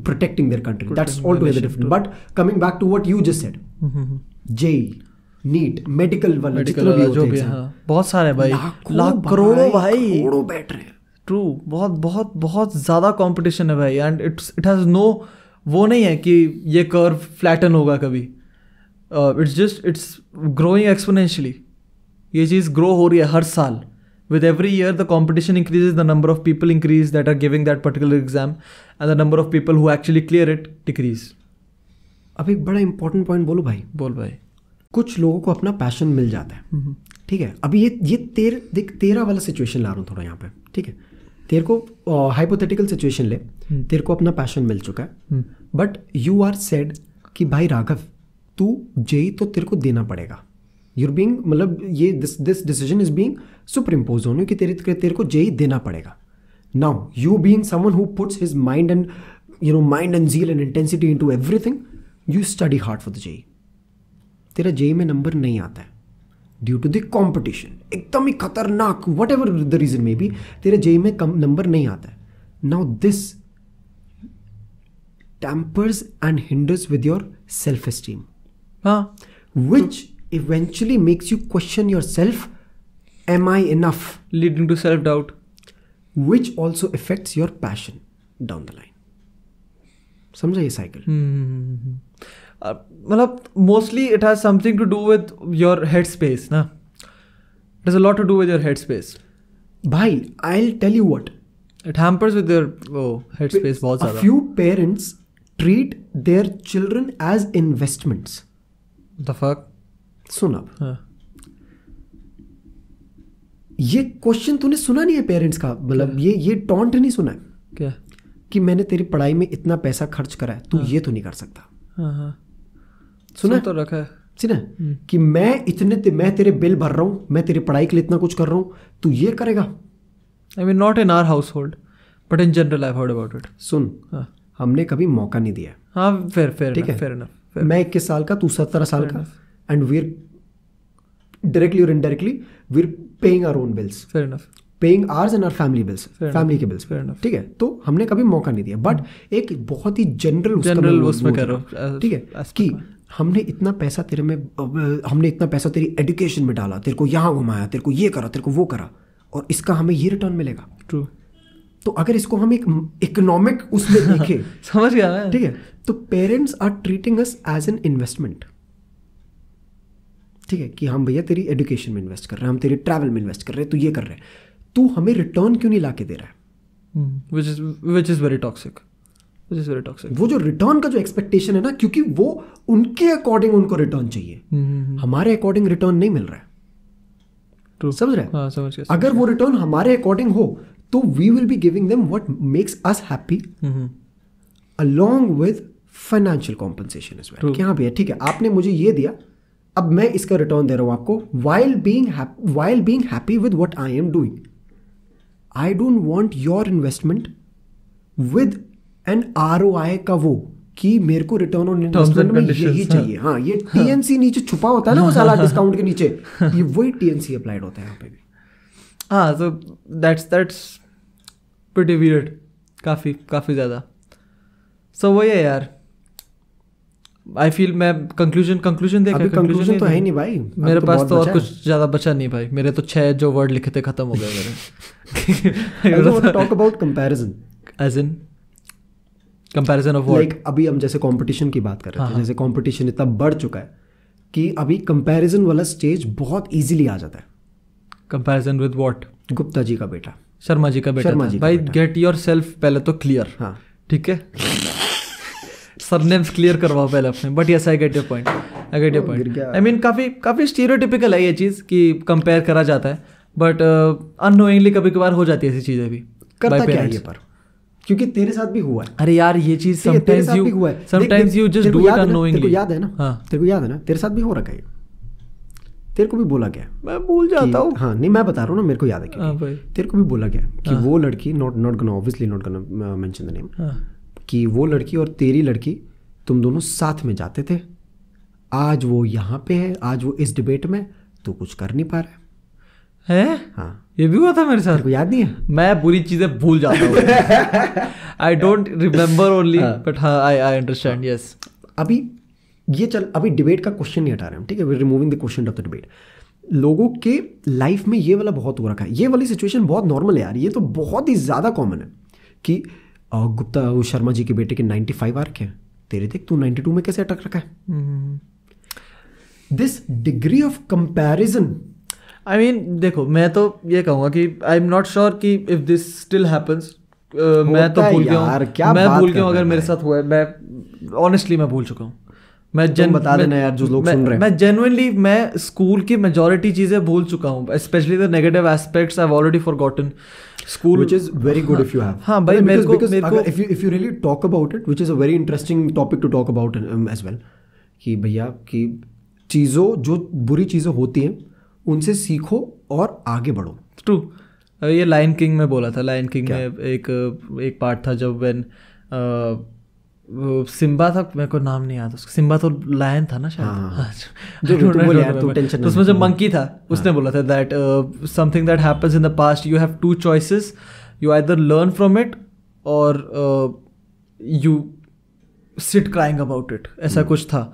protecting their country. That's altogether different. But coming back to what you just said, JEE, NEET, medical वाला जितना भी होते हैं, बहुत सारे भाई, लाख करोड़ों भाई, करोड़ों बैठ रहे हैं. ट्रू. बहुत ज़्यादा कंपटीशन है भाई, एंड इट हैज़ नो, वो नहीं है कि ये कर्व फ्लैटन होगा कभी. It's growing exponentially. ये चीज़ ग्रो हो रही है हर साल. With every year, the competition increases, the number of people increase that are giving that particular exam, and the number of people who actually clear it decrease. अब एक बड़ा इंपॉर्टेंट पॉइंट बोलो भाई. बोल भाई. कुछ लोगों को अपना पैशन मिल जाता है. ठीक है, अभी ये तेरा वाला सिचुएशन ला रहा हूँ थोड़ा यहाँ पे. ठीक है, तेरे को हाइपोथेटिकल सिचुएशन ले, तेरे को अपना पैशन मिल चुका है, बट यू आर सेड कि भाई राघव, तू जेई तो तेरे को देना पड़ेगा. You're being मतलब ये this decision is being superimposed on you कि तेरे को जेई देना पड़ेगा. Now you being someone who puts his mind and zeal and intensity into everything, you study hard for the JEE. तेरा जेई में नंबर नहीं आता है ड्यू टू द कॉम्पिटिशन, एकदम ही खतरनाक, वट एवर द रीजन में भी तेरे जेई में कम नंबर नहीं आता है. Now this tampers and hinders with your self esteem, which eventually makes you question yourself, am I enough, leading to self doubt, which also affects your passion down the line. समझा ये साइकिल? मतलब mostly it has something to do with your head space ना. It has a lot to do with your head space भाई. I will tell you what it hampers with your head space बहुत ज्यादा. A few parents treat their children as investments. The fuck? सुन अब, ये क्वेश्चन तूने सुना नहीं है पेरेंट्स का, मतलब ये टॉन्ट नहीं सुना है क्या कि मैंने तेरी पढ़ाई में इतना पैसा खर्च करा है, तू ये तो नहीं कर सकता. सुना तो रखा है, सुना कि मैं तेरे बिल भर रहा हूँ, मैं तेरी पढ़ाई के लिए इतना कुछ कर रहा हूँ, तू ये करेगा. I mean not in our household but in general I have heard about it. सुन, हमने कभी मौका नहीं दिया. हाँ, फेयर ठीक है, फेयर इनफ. मैं 21 साल का, तू 17 साल का, एंड वीर डायरेक्टली और indirectly we're paying our own bills, fair enough, paying ours and our family bills, family के बिल्स. ठीक है, तो हमने कभी मौका नहीं दिया. बट एक बहुत ही जनरल उसमें कह रहा हूँ, ठीक है, कि हमने इतना पैसा तेरी एजुकेशन में डाला, तेरे को यहाँ घुमाया, तेरे को ये करा, तेरे को वो करा, और इसका हमें ये रिटर्न मिलेगा. ट्रू. तो अगर इसको हम एक इकोनॉमिक उसमें देखें समझ गया मैं. ठीक है, तो parents are treating us as an investment. ठीक है, कि हम भैया तेरी एजुकेशन में इन्वेस्ट कर रहे हैं, हम तेरी ट्रैवल में इन्वेस्ट कर रहे हैं, तू ये कर रहे हैं, तू हमें रिटर्न क्यों नहीं ला के दे रहा है? which is very toxic. वो जो रिटर्न का जो एक्सपेक्टेशन है ना, क्योंकि वो उनके अकॉर्डिंग उनको रिटर्न चाहिए, हमारे अकॉर्डिंग रिटर्न नहीं मिल रहा है. समझ रहे हैं? हाँ, समझ गया. अगर वो रिटर्न हमारे अकॉर्डिंग हो तो we will be giving them what makes us happy along with financial compensation as well. कि हाँ भैया ठीक है, आपने मुझे ये दिया, अब मैं इसका रिटर्न दे रहा हूँ आपको, while being happy with what I am doing. I don't want your investment with an ROI का वो कि मेरे को रिटर्न ऑन इन्वेस्टमेंट में यही चाहिए. हाँ, ये TNC नीचे छुपा होता है ना, वो साला डिस्काउंट के नीचे, ये वही TNC अप्लाइड होता है यहाँ पे भी. हाँ, so that's pretty weird, काफ़ी ज़्यादा. So वही है यार, आई फील मैं कंक्लूजन देखा. कंक्लूजन तो है नहीं भाई मेरे पास तो और कुछ ज़्यादा बचा नहीं भाई. मेरे तो 6 जो वर्ड लिखे थे खत्म हो गए मेरे. Talk about comparison, as in comparison of what? Like अभी हम जैसे कंपटीशन की बात कर रहे थे, जैसे कंपटीशन इतना बढ़ चुका है कि अभी कंपैरिजन वाला स्टेज बहुत इजीली आ जाता है. Comparison with what? Gupta ji का बेटा, शर्मा जी का बेटा. भाई गेट योर सेल्फ पहले तो क्लियर. हाँ ठीक है, सरनेम्स क्लियर करवाओ पहले अपने. But yes, I get your point. I mean काफ़ी स्टीरियोटिपिकल है ये चीज़ कि कंपेयर करा जाता है, बट अननोइंगली कभी कभार हो जाती है ऐसी चीज़ें भी. करता क्या है ये पर? क्योंकि तेरे साथ भी हुआ है. अरे यार ये चीज़ sometimes you just do it unknowingly. तेरे को याद है ना? हाँ, तेरे को याद है ना, तेरे साथ भी हो रखा है. तेरे को भी बोला गया, मैं भूल जाता हूँ. हाँ नहीं, मैं बता रहा हूँ ना, मेरे को याद है क्योंकि तेरे को भी बोला गया कि वो लड़की, not gonna obviously not gonna mention the name, कि वो लड़की और तेरी लड़की तुम दोनों साथ में जाते थे. आज वो यहाँ पे है, आज वो इस डिबेट में, तू कुछ कर नहीं पा रहा है. हाँ, ये भी हुआ था मेरे साथ. याद नहीं है? मैं बुरी चीजें भूल जाता हूँ. I don't remember only, but हाँ आई अंडरस्टैंड. यस, अभी डिबेट का क्वेश्चन नहीं हटा रहे हम, ठीक है, we are removing the question of the debate. लोगों के लाइफ में ये वाला बहुत हो रखा है, ये वाली सिचुएशन बहुत नॉर्मल है यार. ये तो बहुत ही ज़्यादा कॉमन है कि गुप्ता शर्मा जी के बेटे के 95 आ रखे हैं, तेरे देख तू 92 में कैसे अटक रखा है. This degree of comparison, I mean देखो, मैं तो ये कहूँगा कि आई एम नॉट श्योर कि इफ दिस स्टिल हैपेंस. मैं तो भूल गया हूँ, मैं भूल गया हूँ अगर मेरे साथ हुआ है. मैं ऑनेस्टली मैं भूल चुका हूँ. मैं बता देना यार जो लोग सुन रहे हैं. मैं जेन्युइनली मैं स्कूल की मेजॉरिटी चीज़ें भूल चुका हूँ, specially the negative aspects I have already forgotten. School, which is very good if you have. हाँ भाई, because if you really talk about it, which is a very interesting topic to talk about as well, कि भैया कि चीज़ों जो बुरी चीज़ें होती हैं उनसे सीखो और आगे बढ़ो। ट्रू। ये लायन किंग में बोला था, लायन किंग में एक पार्ट था जब व्हेन सिम्बा था, मेरे को नाम नहीं याद उसका, सिम्बा तो लायन था ना शायद, तो उसमें जो मंकी था उसने बोला था that something that happens in the past you have 2 choices, you either learn from it or you sit crying about it, ऐसा कुछ था।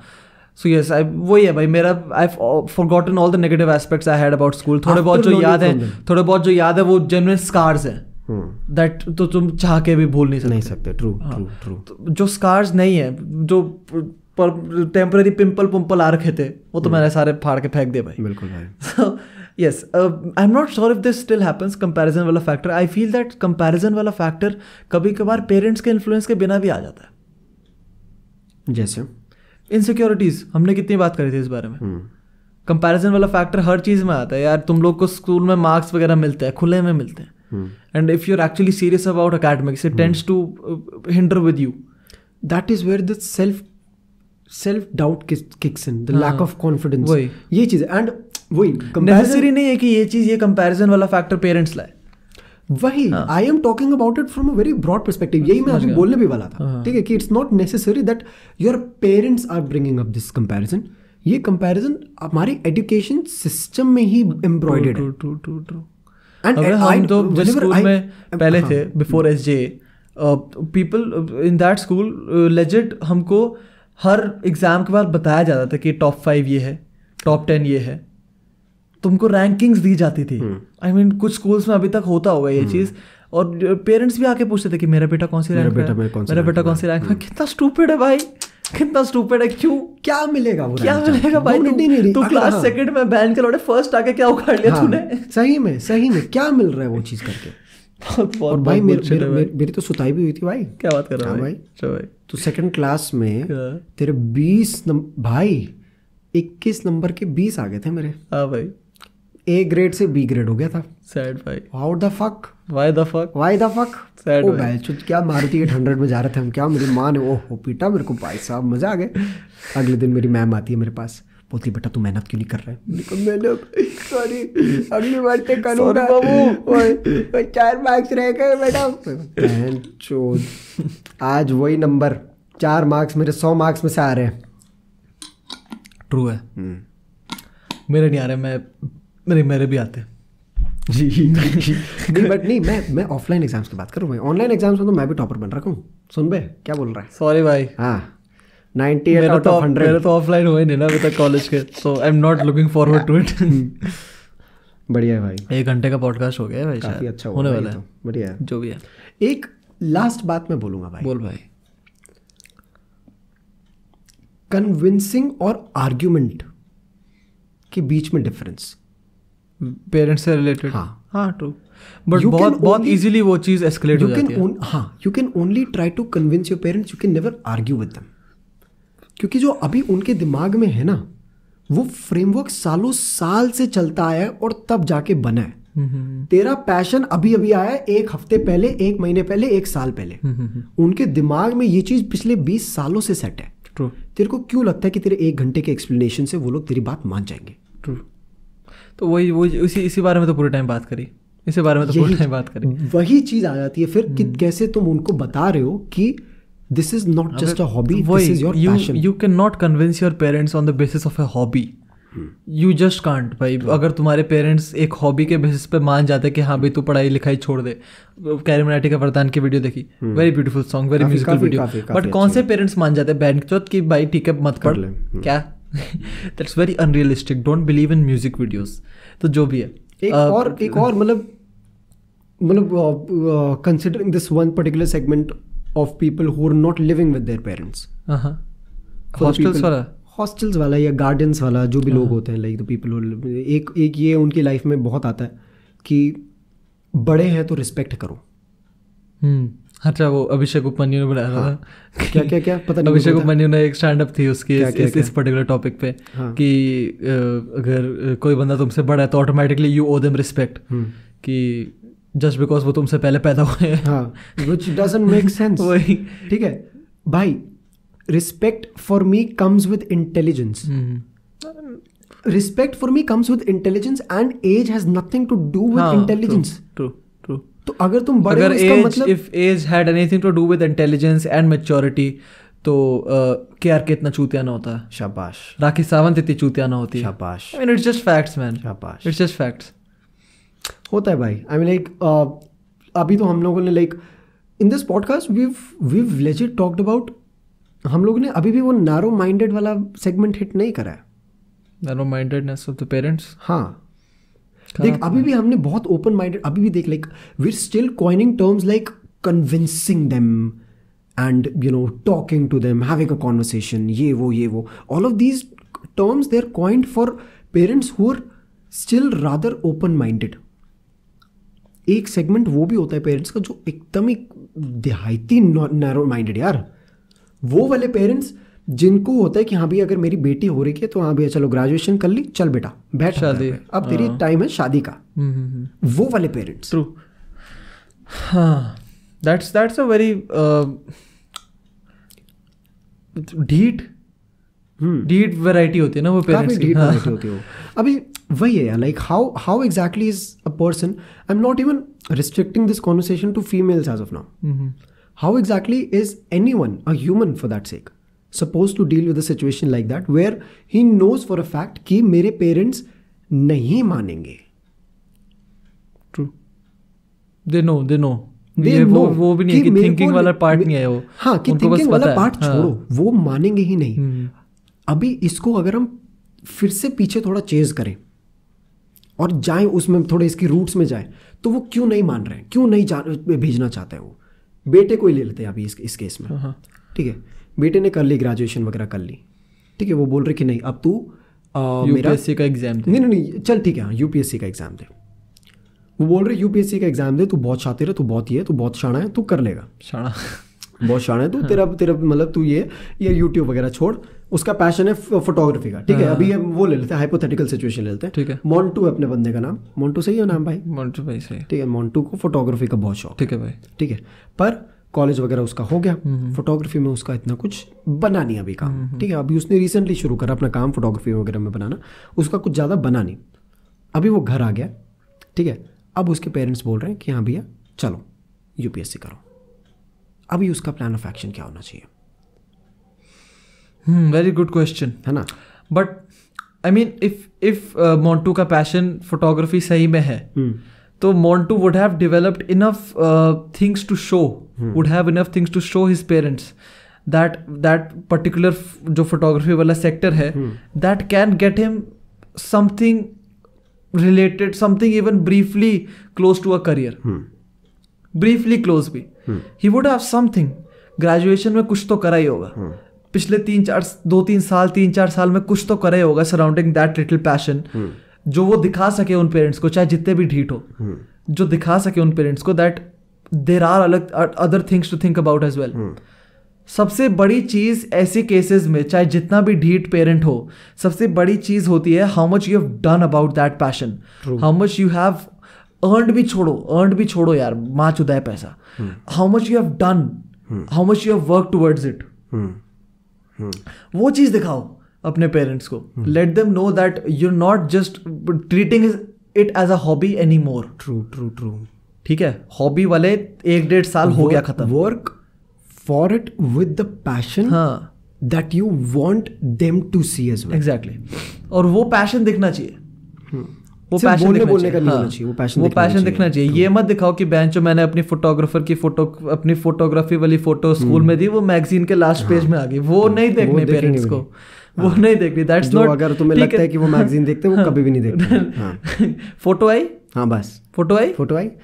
सो यस, वही है भाई मेरा, I forgotten all the negative aspects I had about school. थोड़े बहुत जो याद है वो जेन्युइन स्कार्स हैं दैट तो तुम चाह के भी भूल नहीं सकते। ट्रू। जो स्कार्स नहीं है, जो टेम्पररी पिंपल आ रखे थे, वो तो मैंने सारे फाड़ के फेंक दिए भाई। बिल्कुल भाई। So yes, I'm not sure if this still happens, comparison वाला factor. I feel that comparison वाला फैक्टर कभी कभार पेरेंट्स के इन्फ्लुएंस के बिना भी आ जाता है। जैसे इनसिक्योरिटीज, हमने कितनी बात करी थी इस बारे में। कंपैरिजन वाला फैक्टर हर चीज़ में आता है यार। तुम लोग को स्कूल में मार्क्स वगैरह मिलते हैं, खुले में मिलते हैं, and if you are actually serious about academics it tends to hinder with you. That is where the self doubt kicks in, the lack of confidence. वही ये चीज़ एंड वही नेसेसरी नहीं है कि ये कंपैरिजन वाला फैक्टर पेरेंट्स लाए। वही I am talking about it from a very broad perspective. यही मैं अभी बोलने भी वाला था, ठीक है, कि it's not necessary that your parents are bringing up this comparison. ये कंपैरिजन हमारी एजुकेशन सिस्टम में ही एम्ब्रॉयडर्ड है। ट्रू। अगर हम तो जिस स्कूल में पहले थे before SJ, people in that school legit हमको हर एग्जाम के बाद बताया जाता था कि टॉप 5 ये है, टॉप 10 ये है, तुमको रैंकिंग्स दी जाती थी। आई मीन कुछ स्कूल्स में अभी तक होता होगा ये चीज़, और पेरेंट्स भी आके पूछते थे कि मेरा बेटा कौन सी रैंक में, मेरा बेटा कौन सी रैंक में। कितना स्टूपिड है भाई, कितना स्टूपिड है। क्यों, क्या मिलेगा भाई? तू क्लास सेकंड में बैन के लौटे, फर्स्ट आके क्या उखाड़ लिया तूने? सही में क्या मिल रहा है वो चीज़ करके। और भाई मेरी तो सुताई भी हुई थी भाई। क्या बात कर रहा है भाई? तो सेकंड क्लास में तेरे 20 भाई 21 नंबर के 20 आ गए थे मेरे। हाँ भाई, A ग्रेड से B ग्रेड हो गया था। सैड भाई। How the fuck? Why the fuck? Sad भाई। क्या मारुति 800 में जा रहे थे हम, क्या मेरी माँ ने ओहो पीटा मेरे को भाई साहब, मजा आ गए। अगले दिन मेरी मैम आती है मेरे पास, बोलती बेटा तू मेहनत क्यों नहीं कर रहा है? मैंने सॉरी अगली बार से करूँगा बाबू, 4 मार्क्स रह गए बेटा। आज वही नंबर 4 मार्क्स मेरे 100 मार्क्स में से आ रहे हैं। ट्रू है। मेरे नहीं आ रहे, मेरे भी आते हैं जी। नहीं बट नहीं, मैं ऑफलाइन एग्जाम्स की बात करूँ भाई। ऑनलाइन एग्जाम्स में तो मैं भी टॉपर बन रखा हूँ। सुन बे क्या बोल रहा है? सॉरी भाई। हाँ 98 आउट ऑफ 100। मेरे तो ऑफलाइन हुए नहीं ना अभी तक कॉलेज के, so I am not looking forward to it. बढ़िया है भाई, 1 घंटे का पॉडकास्ट हो गया भाई, काफी अच्छा होने वाला है। बढ़िया है, जो भी है। एक लास्ट बात मैं बोलूंगा भाई। बोल भाई। कन्विंसिंग और आर्ग्यूमेंट के बीच में डिफरेंस पेरेंट्स से रिलेटेड। हाँ ट्रू, बट बहुत इजीली वो चीज़ एस्केलेट हो जाती है। हाँ, you can only try to convince your parents, you can never argue with them. क्योंकि जो अभी उनके दिमाग में है ना, वो फ्रेमवर्क सालों साल से चलता आया है और तब जाके बना है। तेरा पैशन अभी अभी आया है 1 हफ्ते पहले, 1 महीने पहले, 1 साल पहले। उनके दिमाग में ये चीज़ पिछले 20 सालों से सेट है। ट्रू। तेरे को क्यों लगता है कि तेरे 1 घंटे के एक्सप्लेनेशन से वो लोग तेरी बात मान जाएंगे? ट्रू। तो वही इसी बारे में तो पूरे टाइम बात करी, इसी बारे में तो पूरे टाइम बात करी। वही चीज़ आ जाती है फिर कि कैसे तुम उनको बता रहे हो कि this is not just a hobby, this is your passion. You can not convince your parents on the basis of a hobby. You just can't भाई। अगर तुम्हारे पेरेंट्स एक हॉबी के बेसिस पे मान जाते कि हाँ भाई तू पढ़ाई लिखाई छोड़ दे। कैरी मनाटी का वरदान की वीडियो देखी, very beautiful song, very musical video, but कौन से पेरेंट्स मान जाते बैंक चौथ कि भाई ठीक है मत पढ़ क्या? That's very unrealistic. Don't believe in music videos. तो जो भी है एक और मतलब considering this one particular segment of people who are not living with their parents, hostels वाला या गार्डन्स वाला जो भी लोग होते हैं, लाइक द पीपल, एक ये उनकी लाइफ में बहुत आता है कि बड़े हैं तो रिस्पेक्ट करो। अच्छा, वो अभिषेक उपमन्यु ने बनाया था। क्या पता नहीं। अभिषेक उपमन्यु ने एक स्टैंड अप थी उसकी इस पर्टिकुलर टॉपिक पे कि अगर कोई बंदा तुमसे बड़ा है तो automatically you owe them respect, कि जस्ट बिकॉज वो तुमसे पहले पैदा हुए हैं। हाँ, व्हिच डजंट मेक सेंस। वही, ठीक है भाई। respect for me comes with intelligence. Respect for me comes with intelligence and age has nothing to do with intelligence. True. तो अगर तुम बड़े हो इसका मतलब if age had anything to do with intelligence and maturity तो KRK इतना चूतिया ना होता है. शाबाश. राखी सावंत इतनी चूतिया ना होती है. शाबाश. I mean it's just facts man. शाबाश. It's just facts. होता है भाई. I mean like अभी तो हम लोगों ने like in this podcast we've legit talked about, हम लोगों ने अभी भी वो narrow minded वाला segment hit नहीं करा है. narrow mindedness of the parents. हाँ देख अभी भी हमने बहुत ओपन माइंडेड, अभी भी देख like we are still coining terms like convincing them and you know talking to them, having a conversation, ये वो all of these terms they are coined for parents who are still rather open minded. एक सेगमेंट वो भी होता है पेरेंट्स का जो एकदम ही देहाती नैरो माइंडेड यार, वो वाले पेरेंट्स जिनको होता है कि हाँ भाई अगर मेरी बेटी हो रही है तो हाँ भैया चलो ग्रेजुएशन कर ली, चल बेटा बैठ शादी, अब तेरी टाइम है शादी का. वो वाले पेरेंट्स. ट्रू. हाँ दैट्स अ वेरी ढीठ वैरायटी होती है ना वो पेरेंट्स की. वैरायटी होती है वो. अभी वही है like how exactly is a person, I am not even restricting this conversation to females as of now. How exactly is anyone, a human for that sake, supposed to deal with a situation like that where he knows for a fact कि मेरे पेरेंट्स नहीं मानेंगे. True. They know. वो भी नहीं है कि थिंकिंग वाला पार्ट नहीं है वो. हाँ कि थिंकिंग वाला पार्ट छोड़ो, वो मानेंगे ही नहीं. अभी इसको अगर हम फिर से पीछे थोड़ा चेज करें और जाएं उसमें थोड़े इसकी रूट्स में जाएं तो वो क्यों नहीं मान रहे हैं, क्यों नहीं भेजना चाहते हैं. वो बेटे को ही ले लेते हैं अभी इस केस में. ठीक है बेटे ने कर ली ग्रेजुएशन वगैरह कर ली, ठीक है वो बोल रहे कि नहीं अब तू यूपीएससी का एग्जाम दे. नहीं चल ठीक है हाँ यूपीएससी का एग्जाम दे. वो बोल रहे यूपीएससी का एग्जाम दे, तू बहुत शातिर है, तू बहुत ये, तू बहुत शाना है, तू कर लेगा. शाना बहुत शाना है तू, तेरा मतलब तू ये यूट्यूब वगैरह छोड़. उसका पैशन है फोटोग्राफी का. ठीक है अभी वो ले लेते हैं हाइपोथेटिकल सिचुएशन ले लेते हैं. ठीक है मोन्टू है अपने बंदे का नाम, मोन्टू सही है नाम भाई? मोन्टू भाई सही. ठीक है मोन्टू को फोटोग्राफी का बहुत शौक. ठीक है भाई. ठीक है पर कॉलेज वगैरह उसका हो गया, फोटोग्राफी में उसका इतना कुछ बना नहीं अभी काम. ठीक है अभी उसने रिसेंटली शुरू करा अपना काम फोटोग्राफी वगैरह में बनाना, उसका कुछ ज़्यादा बना नहीं. अभी वो घर आ गया. ठीक है अब उसके पेरेंट्स बोल रहे हैं कि हाँ भैया चलो यूपीएससी करो. अभी उसका प्लान ऑफ एक्शन क्या होना चाहिए? वेरी गुड क्वेश्चन है ना. But I mean if Montu का पैशन फोटोग्राफी सही में है तो Montu would have developed enough things to show, would have enough things to show his parents that particular जो photography वाला sector है, that can get him something related, something even briefly close to a career. Briefly close भी. He would have something. Graduation में कुछ तो करा ही होगा. पिछले 3-4 साल में कुछ तो करा ही होगा surrounding that little passion. जो वो दिखा सके उन पेरेंट्स को, चाहे जितने भी ढीठ हो, जो दिखा सके उन पेरेंट्स को दैट देयर आर अलग other things to think about as well. सबसे बड़ी चीज ऐसे केसेस में, चाहे जितना भी ढीठ पेरेंट हो, सबसे बड़ी चीज होती है how much you have done about that passion, how much you have earned भी छोड़ो यार, माँ चुदा है पैसा. How much you have done, how much you have work towards it. वो चीज दिखाओ अपने पेरेंट्स को. Let them know that you are not just treating it as a hobby any more. True. ठीक है हॉबी वाले 1-1.5 साल हो गया खत्म. Work for it with the passion that you want them to see as well. Exactly. और वो पैशन दिखना चाहिए. वो पैशन बोलने का नहीं होना चाहिए. वो पैशन दिखना चाहिए. ये मत दिखाओ कि बेंचो मैंने अपनी फोटोग्राफर की अपनी फोटोग्राफी वाली फोटो स्कूल में दी, वो मैगजीन के लास्ट पेज में आ गई. वो नहीं देखने पेरेंट्स को, वो नहीं देखनी. That's not. अगर तुम्हें लगता है कि वो मैगजीन देखते वो कभी भी नहीं देखते. फोटो आई, हाँ बस फोटो आई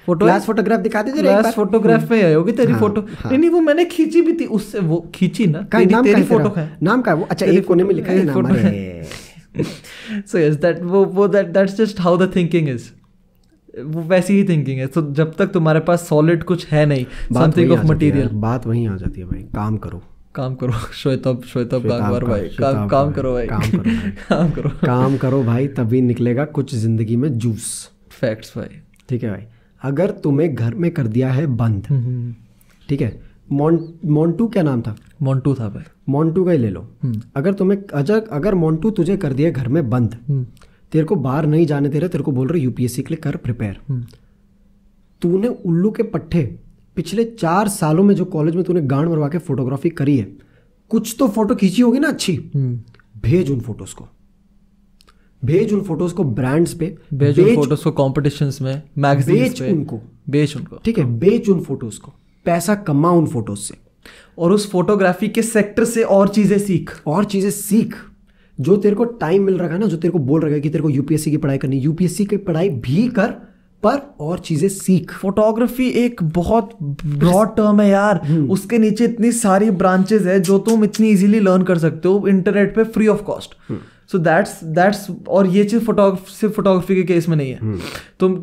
क्लास फोटोग्राफ दिखा दीजिए. क्लास फोटोग्राफ में आई होगी तेरी फोटो. नहीं वो मैंने खींची भी थी उससे, वो खींची ना तेरी फोटो है. नाम का वो अच्छा एक कोने में लिखा है नाम. So yes, that's just how the thinking is. वो वैसी ही थिंकिंग है. तो जब तक तुम्हारे पास सॉलिड कुछ है नहीं, समथिंग ऑफ मटेरियल, बात वहीं आ जाती है भाई. काम करो श्वेतब गांगवार भाई. काम करो भाई, तभी निकलेगा कुछ जिंदगी में जूस. फैक्ट्स भाई. ठीक है भाई. अगर तुम्हें घर में कर दिया है बंद, ठीक है, मोन्टू क्या नाम था? मोंटू था भाई, मोंटू का ही ले लो। अगर मोंटू तुझे कर दिया घर में बंद, तेरे को बाहर नहीं जाने दे रहे, तेरे को बोल रहे यूपीएससी के लिए कर प्रिपेयर, तूने उल्लू के पट्टे पिछले 4 सालों में जो कॉलेज में तूने गांड मरवा के फोटोग्राफी करी है, कुछ तो फोटो खींची होगी ना अच्छी, भेज उन फोटोज को, भेज उन फोटोज को ब्रांड्स पे, भेज उन फोटोज को कॉम्पिटिशंस में, मैगजीन्स पे, बेच उनको, ठीक है, बेच उन फोटोज को, पैसा कमा उन फोटोज से, और उस फोटोग्राफी के सेक्टर से और चीजें सीख, जो तेरे को टाइम मिल रहा है ना, जो तेरे को बोल रहा है कि तेरे को यूपीएससी की पढ़ाई करनी, यूपीएससी की पढ़ाई भी कर, पर और चीजें सीख। फोटोग्राफी एक बहुत ब्रॉड टर्म है यार, उसके नीचे इतनी सारी ब्रांचेस है जो तुम इतनी इजीली लर्न कर सकते हो इंटरनेट पे free of cost. So that's और ये चीज सिर्फ फोटोग्राफी के केस में नहीं है, तुम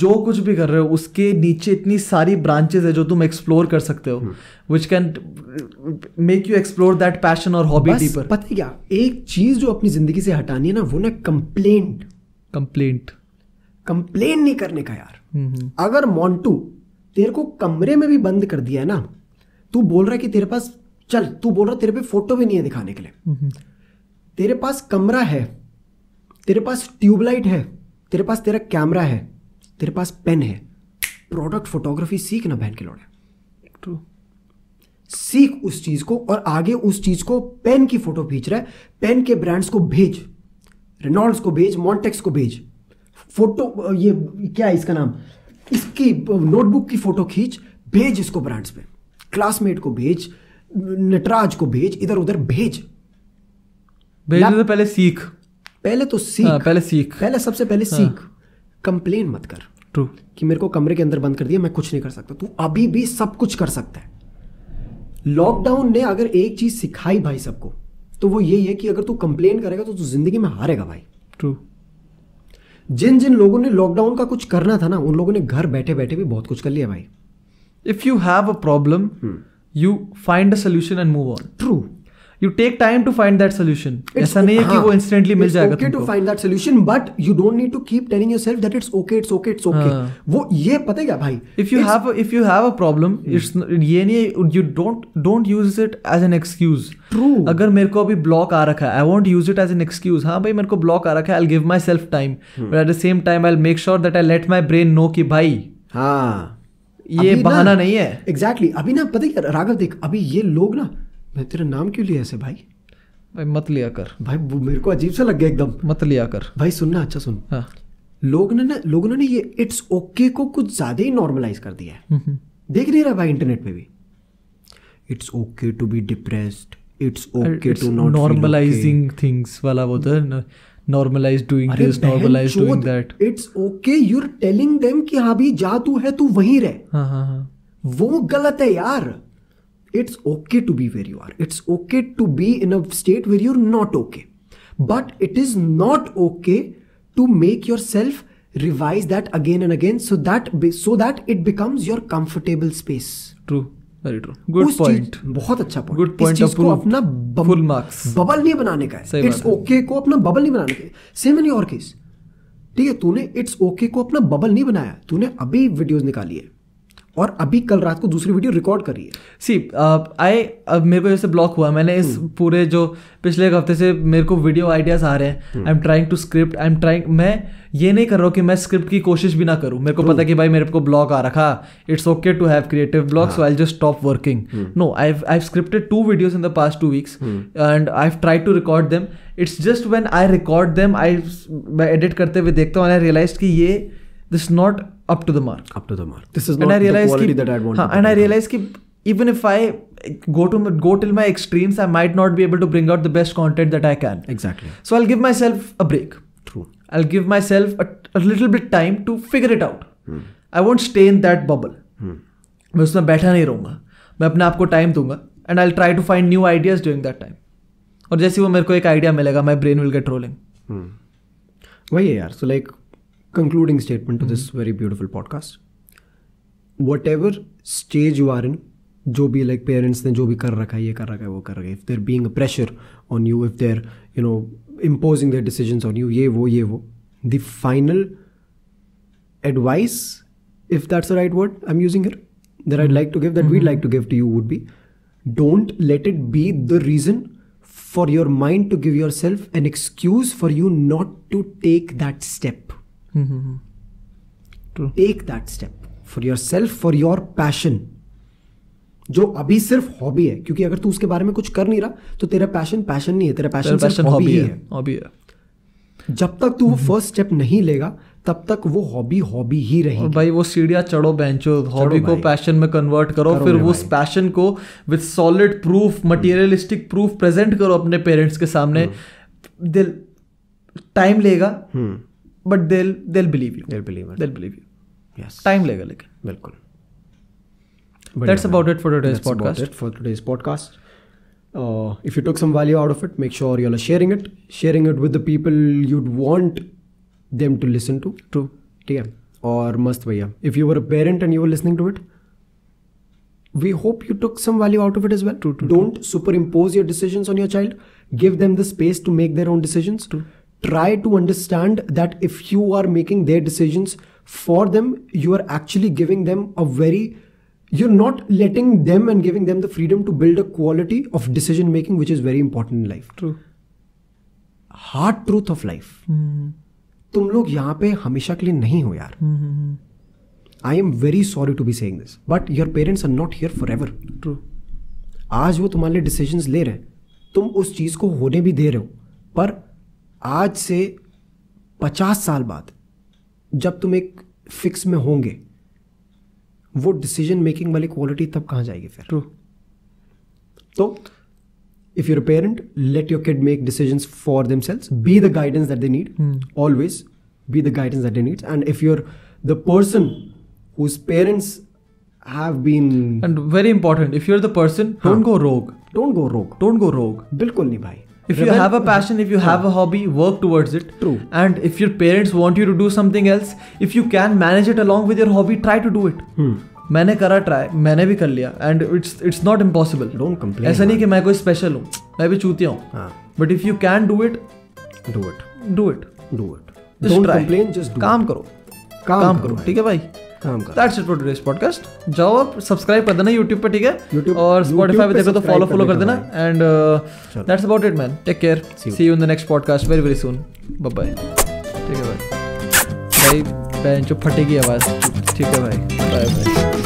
जो कुछ भी कर रहे हो उसके नीचे इतनी सारी ब्रांचेस है जो तुम एक्सप्लोर कर सकते हो, which can make you explore that passion और हॉबी डीपर। पता है क्या, एक चीज जो अपनी जिंदगी से हटानी है ना, वो ना कंप्लेंट नहीं करने का यार। अगर मोंटू तेरे को कमरे में भी बंद कर दिया है ना, तू बोल रहा है कि तेरे पास, चल तू बोल रहा है तेरे पे फोटो भी नहीं है दिखाने के लिए, तेरे पास कमरा है, तेरे पास ट्यूबलाइट है, तेरे पास तेरा कैमरा है, तेरे पास पेन है, प्रोडक्ट फोटोग्राफी सीख ना बहन के लोड़े। ट्रू, सीख उस चीज को, और आगे उस चीज को, पेन की फोटो खींच रहा है, पेन के ब्रांड्स को भेज, रेनॉल्ड्स को भेज, मॉन्टेक्स को भेज, फोटो ये क्या है इसका नाम, इसकी नोटबुक की फोटो खींच, भेज इसको ब्रांड्स पे, क्लासमेट को भेज, नटराज को भेज, इधर उधर भेज। तो पहले सीख, पहले सबसे पहले सीख, कंप्लेन मत कर। ट्रू, कि मेरे को कमरे के अंदर बंद कर दिया, मैं कुछ नहीं कर सकता, तू अभी भी सब कुछ कर सकता है। लॉकडाउन ने अगर एक चीज सिखाई भाई सबको, तो वो यही है कि अगर तू कंप्लेन करेगा तो तू जिंदगी में हारेगा भाई। ट्रू, जिन लोगों ने लॉकडाउन का कुछ करना था ना, उन लोगों ने घर बैठे बैठे भी बहुत कुछ कर लिया भाई। If you have a problem, you find a solution and move on. True, You take time to find that solution. ऐसा नहीं है कि वो instantly मिल जाएगा तुमको। It's okay to find that solution, but you don't need to keep telling yourself that it's okay. वो ये पता है क्या भाई? If you have a problem, it's ये नहीं, you don't use it as an excuse. True. अगर मेरे को अभी ब्लॉक आ रखा है, I won't use it as an excuse. हाँ भाई मेरे को ब्लॉक आ रखा है, I'll give myself time, but at the same time I'll make sure that I let my brain know कि भाई हाँ ये बहाना नहीं है। Exactly. अभी ना पता है क्या राघव, देख अभी ये लोग ना, मैं तेरा नाम क्यों लिया ऐसे भाई मत लिया कर भाई, वो मेरे को अजीब सा लग गया एकदम। मत लिया कर भाई, सुनना, अच्छा सुन। हाँ। लोगों ने ये इट्स ओके को कुछ ज्यादा ही नॉर्मलाइज कर दिया है। देख नहीं रहा भाई इंटरनेट पे भी, it's okay to be depressed, it's okay to not, normalizing things वाला वो तो normalize doing this, normalize doing that. It's okay, you are telling them कि हाँ भी जा तू है, तू वहीं रह। हाँ, वो गलत है यार। It's okay to be where you are. It's okay to be in a state where you're not okay. But it is not okay to make yourself revise that again and again so that it becomes your comfortable space. True. Very true. Good point. बहुत अच्छा point. Good point. इस चीज को अपना full marks. बबल नहीं बनाने का है. It's okay को अपना बबल नहीं बनाने का है. Same in your case. ठीक है, तूने It's okay को अपना बबल नहीं बनाया. तूने अभी वीडियोस निकाली है और अभी कल रात को दूसरी वीडियो रिकॉर्ड करी है। सी अब मेरे को जैसे ब्लॉक हुआ, मैंने इस पूरे जो पिछले एक हफ्ते से मेरे को वीडियो आइडियाज आ रहे हैं, I am trying to script, मैं ये नहीं कर रहा हूँ कि मैं स्क्रिप्ट की कोशिश भी ना करूँ। मेरे को पता कि भाई मेरे को ब्लॉग आ रखा, it's okay to have creative blog, so I just stop working. No, I have scripted 2 videos in the past 2 weeks and I've tried to record them. It's just when I record them, मैं edit करते हुए देखता हूँ and I realized कि ये this is not up to the mark. This is not the quality that I'd want. And I realized कि even if I go till my extremes, I might not be able to bring out the best content that I can. Exactly. So I'll give myself a break. True. I'll give myself a little bit time to figure it out. I won't stay in that bubble. मैं उसमें बैठा नहीं रहूँगा, मैं अपने आप को टाइम दूंगा and I'll try to find new ideas during that time. और जैसे वो मेरे को एक आइडिया मिलेगा, my brain will get rolling. वही है यार. So like concluding statement to this very beautiful podcast, whatever stage you are in, जो भी like parents ने जो भी कर रखा है, ये कर रखा है, वो कर रखा है, if they're being a pressure on you, if they're imposing their decisions on you, ये वो the final advice, if that's the right word I'm using here, that I'd like to give, that we'd like to give to you would be, Don't let it be the reason for your mind to give yourself an excuse for you not to take that step. True. Take that step for yourself, for your passion. जो अभी सिर्फ हॉबी है, क्योंकि अगर तू उसके बारे में कुछ कर नहीं रहा तो तेरा पैशन नहीं है, तेरा पैशन सिर्फ हॉबी है. जब तक तू वो फर्स्ट स्टेप नहीं लेगा तब तक वो हॉबी ही रहेगी. और भाई वो सीढ़ियाँ चढ़ो बेंचो, हॉबी को पैशन में कन्वर्ट करो फिर उस पैशन को with solid proof, materialistic proof present करो अपने पेरेंट्स के सामने. दिल टाइम लेगा but they'll believe you. Yes. Time लेगा लेकिन. बिल्कुल. That's about it for today's podcast. If you took some value out of it, make sure you're sharing it with the people you'd want them to listen to. True. ठीक है. और मस्त भैया, if you were a parent and you were listening to it, we hope you took some value out of it as well. True. Don't superimpose your decisions on your child. Give them the space to make their own decisions. True. Try to understand that if you are making their decisions for them, you are actually giving them you're not letting them and giving them the freedom to build a quality of decision making which is very important in life. True. Hard truth of life. तुम लोग यहाँ पे हमेशा के लिए नहीं हो यार. I am very sorry to be saying this, but your parents are not here forever. True. आज वो तुम्हारे लिए decisions ले रहे हैं, तुम उस चीज को होने भी दे रहे हो, पर आज से 50 साल बाद जब तुम एक फिक्स में होंगे वो डिसीजन मेकिंग वाली क्वालिटी तब कहाँ जाएगी फिर. True. तो if you're a parent, let your kid make decisions for themselves. Be the guidance that they need. Always be the guidance that they need. And if you're the person whose parents have been, and very important, if you're the person, don't go rogue. बिल्कुल नहीं भाई. If you have a passion, if you have a hobby, work towards it. True. And if your parents want you to do something else, if you can manage it along with your hobby, try to do it. मैंने करा ट्राई, मैंने भी कर लिया, and it's not impossible. Don't complain. ऐसा नहीं कि मैं कोई स्पेशल हूँ, मैं भी चूतिया हूँ. But if you can do it, do it. Just Don't try. complain, just do काम it. करो, काम करो, ठीक है भाई. काम करो. That's it for today's podcast. जाओ आप सब्सक्राइब कर देना YouTube पे, ठीक है? YouTube- और Spotify पे पे देखो तो subscribe follow कर करने देना. का And that's about it, man. Take care. See you in the next podcast very soon. Bye bye. ठीक है भाई. भाई बेंचो फटेगी आवाज. ठीक है भाई. Bye bye.